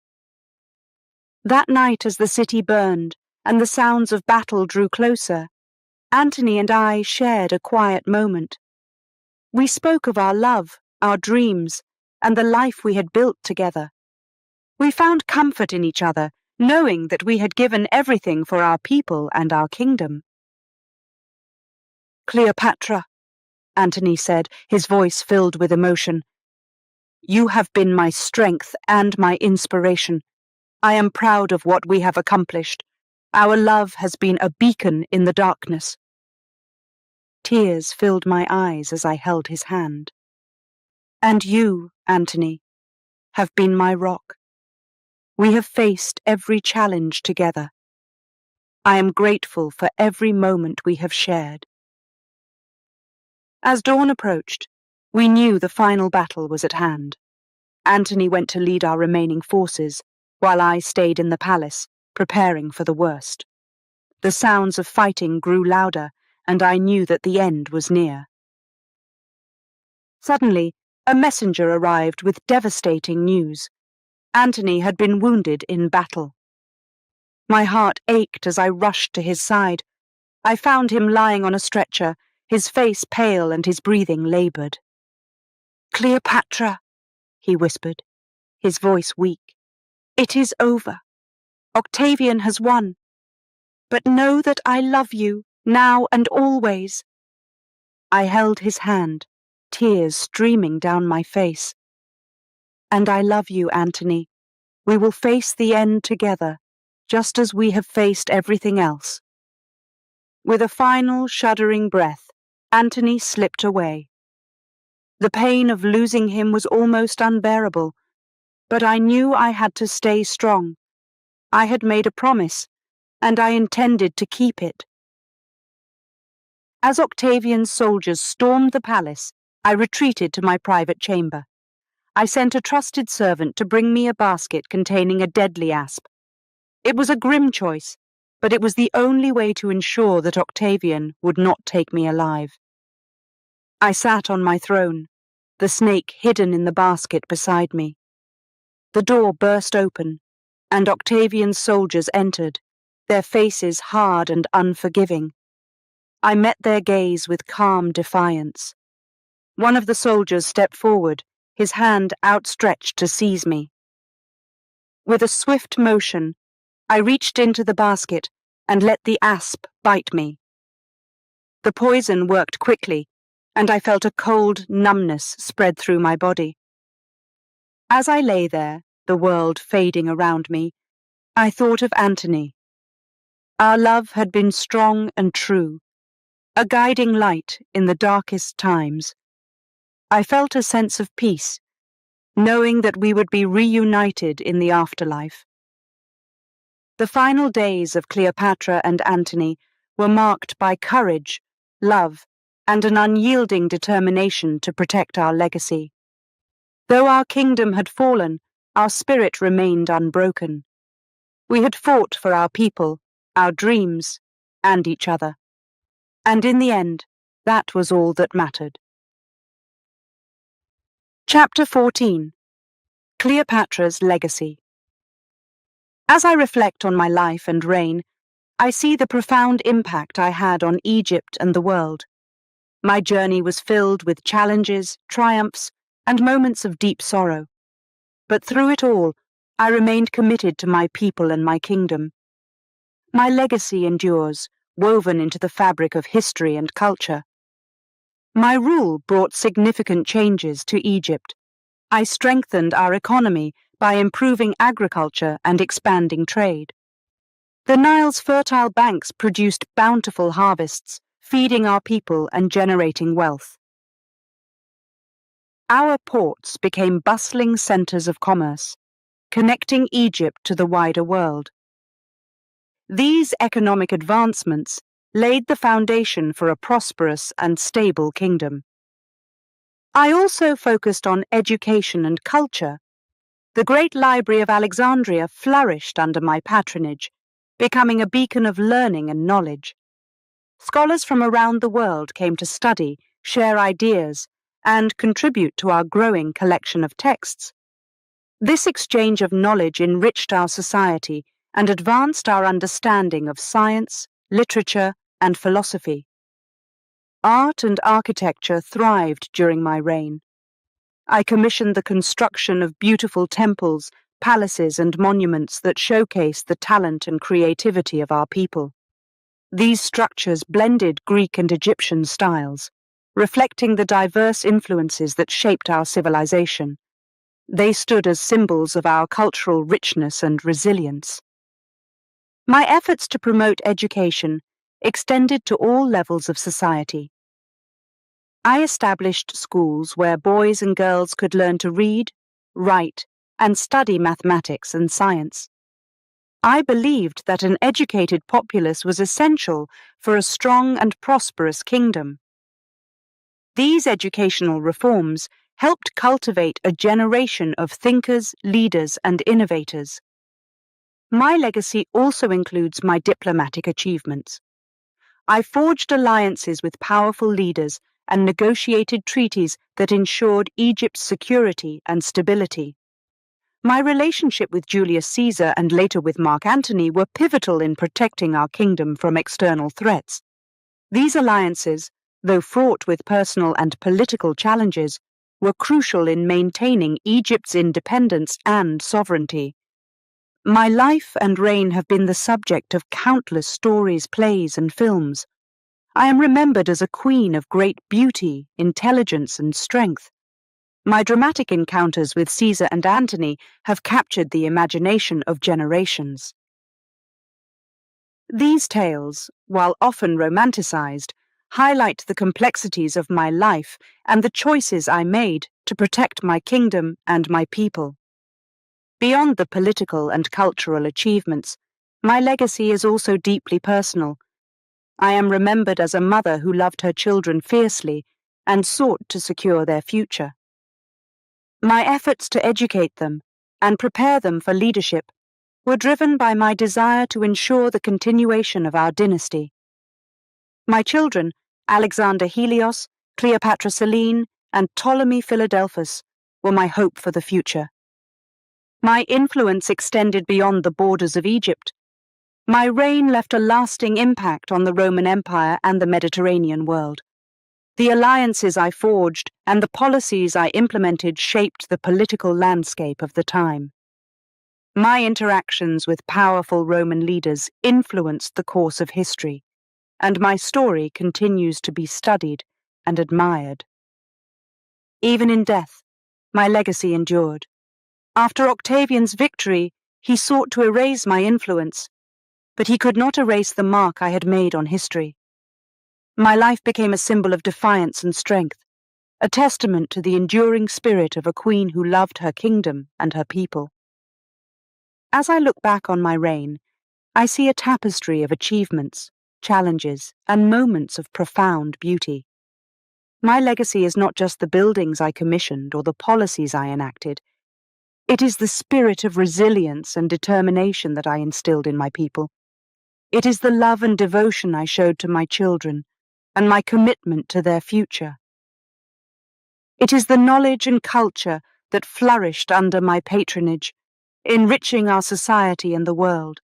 That night, as the city burned and the sounds of battle drew closer, Antony and I shared a quiet moment. We spoke of our love, our dreams, and the life we had built together. We found comfort in each other, knowing that we had given everything for our people and our kingdom. "Cleopatra," Antony said, his voice filled with emotion, "you have been my strength and my inspiration. I am proud of what we have accomplished. Our love has been a beacon in the darkness." Tears filled my eyes as I held his hand. "And you, Antony, have been my rock. We have faced every challenge together. I am grateful for every moment we have shared." As dawn approached, we knew the final battle was at hand. Antony went to lead our remaining forces, while I stayed in the palace, preparing for the worst. The sounds of fighting grew louder, and I knew that the end was near. Suddenly, a messenger arrived with devastating news. Antony had been wounded in battle. My heart ached as I rushed to his side. I found him lying on a stretcher, his face pale and his breathing labored. "Cleopatra," he whispered, his voice weak. "It is over. Octavian has won. But know that I love you, now and always." I held his hand, tears streaming down my face. "And I love you, Antony. We will face the end together, just as we have faced everything else." With a final, shuddering breath, Antony slipped away. The pain of losing him was almost unbearable, but I knew I had to stay strong. I had made a promise, and I intended to keep it. As Octavian's soldiers stormed the palace, I retreated to my private chamber. I sent a trusted servant to bring me a basket containing a deadly asp. It was a grim choice, but it was the only way to ensure that Octavian would not take me alive. I sat on my throne, the snake hidden in the basket beside me. The door burst open, and Octavian's soldiers entered, their faces hard and unforgiving. I met their gaze with calm defiance. One of the soldiers stepped forward, his hand outstretched to seize me. With a swift motion, I reached into the basket and let the asp bite me. The poison worked quickly, and I felt a cold numbness spread through my body. As I lay there, the world fading around me, I thought of Antony. Our love had been strong and true, a guiding light in the darkest times. I felt a sense of peace, knowing that we would be reunited in the afterlife. The final days of Cleopatra and Antony were marked by courage, love, and an unyielding determination to protect our legacy. Though our kingdom had fallen, our spirit remained unbroken. We had fought for our people, our dreams, and each other. And in the end, that was all that mattered. Chapter 14. Cleopatra's Legacy. As I reflect on my life and reign, I see the profound impact I had on Egypt and the world. My journey was filled with challenges, triumphs, and moments of deep sorrow. But through it all, I remained committed to my people and my kingdom. My legacy endures, woven into the fabric of history and culture. My rule brought significant changes to Egypt. I strengthened our economy by improving agriculture and expanding trade. The Nile's fertile banks produced bountiful harvests, feeding our people and generating wealth. Our ports became bustling centers of commerce, connecting Egypt to the wider world. These economic advancements laid the foundation for a prosperous and stable kingdom. I also focused on education and culture. The great library of Alexandria flourished under my patronage, becoming a beacon of learning and knowledge. Scholars from around the world came to study, share ideas, and contribute to our growing collection of texts. This exchange of knowledge enriched our society and advanced our understanding of science, literature, and philosophy. Art and architecture thrived during my reign. I commissioned the construction of beautiful temples, palaces, and monuments that showcase the talent and creativity of our people. These structures blended Greek and Egyptian styles, reflecting the diverse influences that shaped our civilization. They stood as symbols of our cultural richness and resilience. My efforts to promote education extended to all levels of society. I established schools where boys and girls could learn to read, write, and study mathematics and science. I believed that an educated populace was essential for a strong and prosperous kingdom. These educational reforms helped cultivate a generation of thinkers, leaders, and innovators. My legacy also includes my diplomatic achievements. I forged alliances with powerful leaders and negotiated treaties that ensured Egypt's security and stability. My relationship with Julius Caesar and later with Mark Antony were pivotal in protecting our kingdom from external threats. These alliances, though fraught with personal and political challenges, were crucial in maintaining Egypt's independence and sovereignty. My life and reign have been the subject of countless stories, plays, and films. I am remembered as a queen of great beauty, intelligence, and strength. My dramatic encounters with Caesar and Antony have captured the imagination of generations. These tales, while often romanticized, highlight the complexities of my life and the choices I made to protect my kingdom and my people. Beyond the political and cultural achievements, my legacy is also deeply personal. I am remembered as a mother who loved her children fiercely and sought to secure their future. My efforts to educate them and prepare them for leadership were driven by my desire to ensure the continuation of our dynasty. My children, Alexander Helios, Cleopatra Selene, and Ptolemy Philadelphus, were my hope for the future. My influence extended beyond the borders of Egypt. My reign left a lasting impact on the Roman Empire and the Mediterranean world. The alliances I forged and the policies I implemented shaped the political landscape of the time. My interactions with powerful Roman leaders influenced the course of history, and my story continues to be studied and admired. Even in death, my legacy endured. After Octavian's victory, He sought to erase my influence, but he could not erase the mark I had made on history. My life became a symbol of defiance and strength, a testament to the enduring spirit of a queen who loved her kingdom and her people. As I look back on my reign, I see a tapestry of achievements, challenges, and moments of profound beauty. My legacy is not just the buildings I commissioned or the policies I enacted. It is the spirit of resilience and determination that I instilled in my people. It is the love and devotion I showed to my children, and my commitment to their future. It is the knowledge and culture that flourished under my patronage, enriching our society and the world.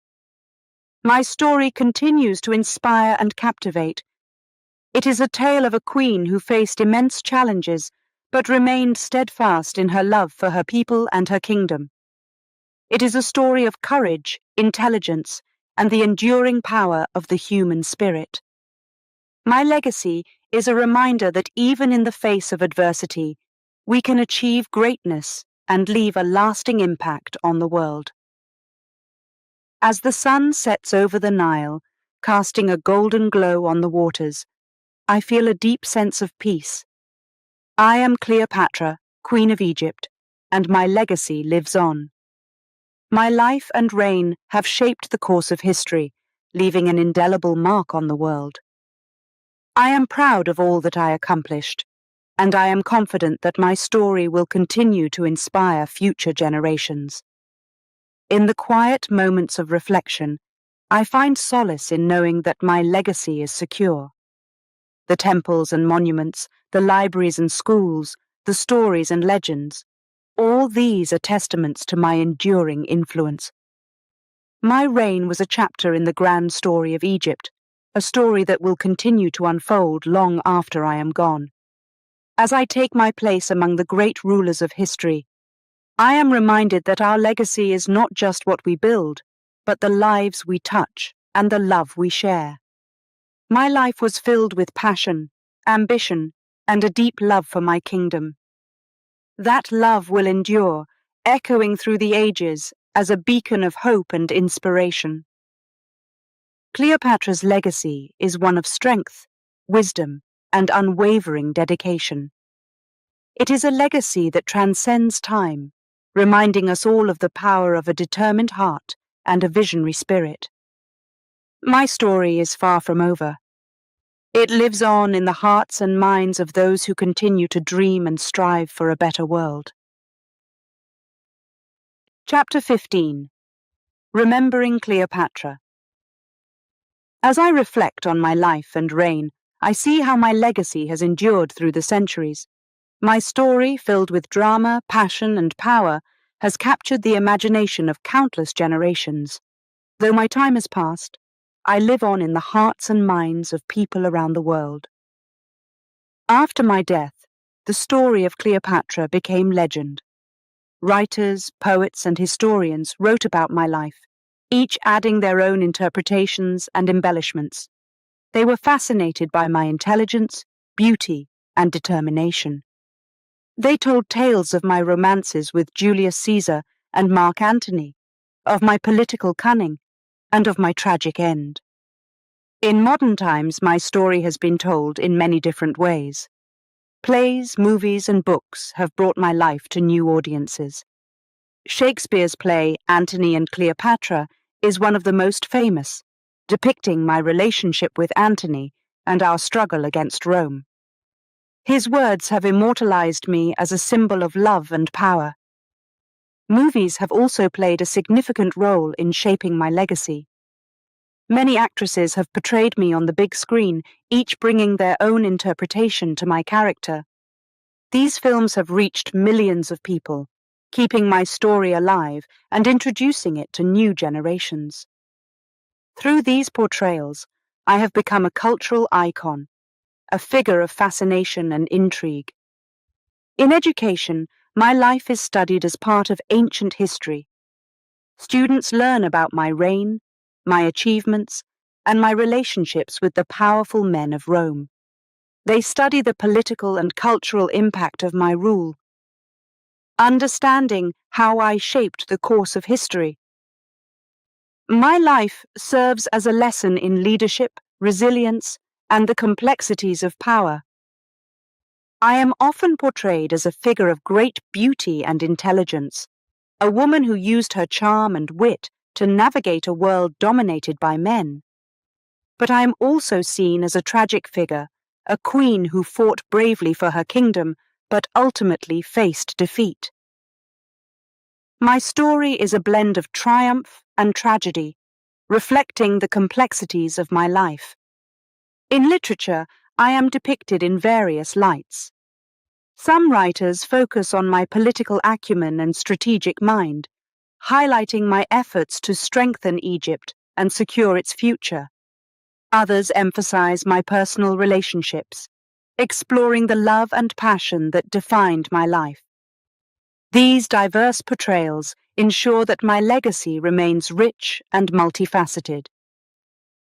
My story continues to inspire and captivate. It is a tale of a queen who faced immense challenges, but remained steadfast in her love for her people and her kingdom. It is a story of courage, intelligence, and the enduring power of the human spirit. My legacy is a reminder that even in the face of adversity, we can achieve greatness and leave a lasting impact on the world. As the sun sets over the Nile, casting a golden glow on the waters, I feel a deep sense of peace. I am Cleopatra, Queen of Egypt, and my legacy lives on. My life and reign have shaped the course of history, leaving an indelible mark on the world. I am proud of all that I accomplished, and I am confident that my story will continue to inspire future generations. In the quiet moments of reflection, I find solace in knowing that my legacy is secure. The temples and monuments, the libraries and schools, the stories and legends, all these are testaments to my enduring influence. My reign was a chapter in the grand story of Egypt, a story that will continue to unfold long after I am gone. As I take my place among the great rulers of history, I am reminded that our legacy is not just what we build, but the lives we touch and the love we share. My life was filled with passion, ambition, and a deep love for my kingdom. That love will endure, echoing through the ages as a beacon of hope and inspiration. Cleopatra's legacy is one of strength, wisdom, and unwavering dedication. It is a legacy that transcends time, reminding us all of the power of a determined heart and a visionary spirit. My story is far from over. It lives on in the hearts and minds of those who continue to dream and strive for a better world. Chapter 15. Remembering Cleopatra. As I reflect on my life and reign, I see how my legacy has endured through the centuries. My story, filled with drama, passion, and power, has captured the imagination of countless generations. Though my time has passed, I live on in the hearts and minds of people around the world. After my death, the story of Cleopatra became legend. Writers, poets, and historians wrote about my life, each adding their own interpretations and embellishments. They were fascinated by my intelligence, beauty, and determination. They told tales of my romances with Julius Caesar and Mark Antony, of my political cunning, and of my tragic end. In modern times, my story has been told in many different ways. Plays, movies, and books have brought my life to new audiences. Shakespeare's play Antony and Cleopatra is one of the most famous, depicting my relationship with Antony and our struggle against Rome. His words have immortalized me as a symbol of love and power. Movies have also played a significant role in shaping my legacy. Many actresses have portrayed me on the big screen, each bringing their own interpretation to my character. These films have reached millions of people, keeping my story alive and introducing it to new generations. Through these portrayals, I have become a cultural icon, a figure of fascination and intrigue. In education, my life is studied as part of ancient history. Students learn about my reign, my achievements, and my relationships with the powerful men of Rome. They study the political and cultural impact of my rule. Understanding how I shaped the course of history My life serves as a lesson in leadership, resilience, and the complexities of power. I am often portrayed as a figure of great beauty and intelligence, a woman who used her charm and wit to navigate a world dominated by men. But I am also seen as a tragic figure, a queen who fought bravely for her kingdom, but ultimately faced defeat. My story is a blend of triumph and tragedy, reflecting the complexities of my life. In literature, I am depicted in various lights. Some writers focus on my political acumen and strategic mind, highlighting my efforts to strengthen Egypt and secure its future. Others emphasize my personal relationships, exploring the love and passion that defined my life. These diverse portrayals ensure that my legacy remains rich and multifaceted.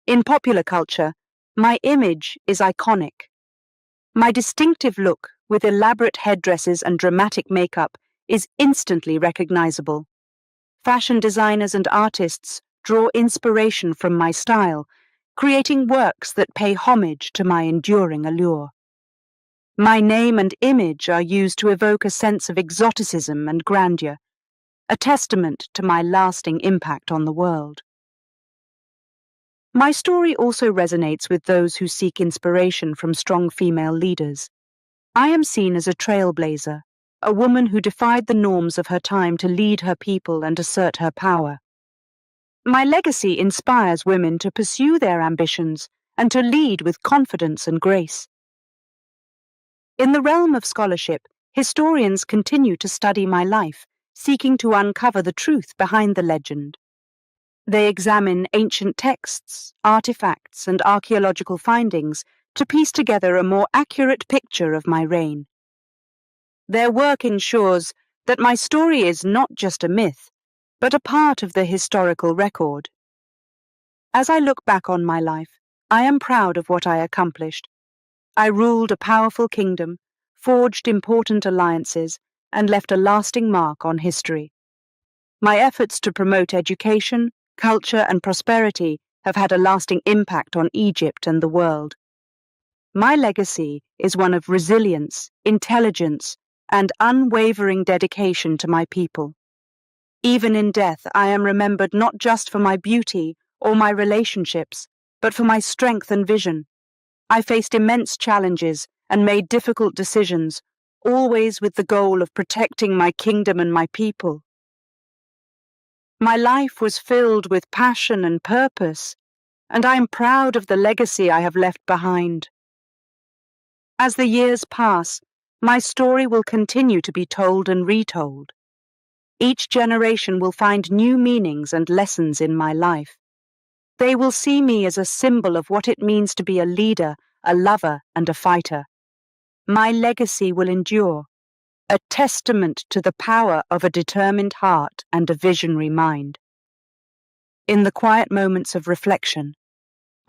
In popular culture, my image is iconic. My distinctive look, with elaborate headdresses and dramatic makeup, is instantly recognizable. Fashion designers and artists draw inspiration from my style, creating works that pay homage to my enduring allure. My name and image are used to evoke a sense of exoticism and grandeur, a testament to my lasting impact on the world. My story also resonates with those who seek inspiration from strong female leaders. I am seen as a trailblazer, a woman who defied the norms of her time to lead her people and assert her power. My legacy inspires women to pursue their ambitions and to lead with confidence and grace. In the realm of scholarship, historians continue to study my life, seeking to uncover the truth behind the legend. They examine ancient texts, artifacts, and archaeological findings to piece together a more accurate picture of my reign. Their work ensures that my story is not just a myth, but a part of the historical record. As I look back on my life, I am proud of what I accomplished. I ruled a powerful kingdom, forged important alliances, and left a lasting mark on history. My efforts to promote education, culture, and prosperity have had a lasting impact on Egypt and the world. My legacy is one of resilience, intelligence, and unwavering dedication to my people. Even in death, I am remembered not just for my beauty or my relationships, but for my strength and vision. I faced immense challenges and made difficult decisions, always with the goal of protecting my kingdom and my people. My life was filled with passion and purpose, and I am proud of the legacy I have left behind. As the years pass, my story will continue to be told and retold. Each generation will find new meanings and lessons in my life. They will see me as a symbol of what it means to be a leader, a lover, and a fighter. My legacy will endure, a testament to the power of a determined heart and a visionary mind. In the quiet moments of reflection,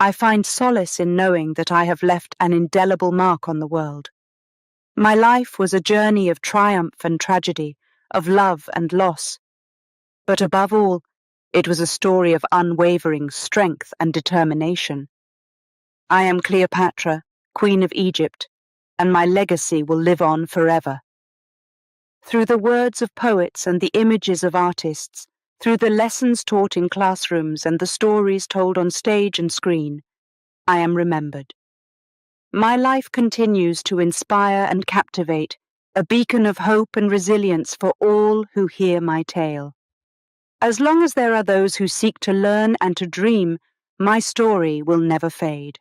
I find solace in knowing that I have left an indelible mark on the world. My life was a journey of triumph and tragedy, of love and loss. But above all, it was a story of unwavering strength and determination. I am Cleopatra, Queen of Egypt, and my legacy will live on forever. Through the words of poets and the images of artists, through the lessons taught in classrooms and the stories told on stage and screen, I am remembered. My life continues to inspire and captivate, a beacon of hope and resilience for all who hear my tale. As long as there are those who seek to learn and to dream, my story will never fade.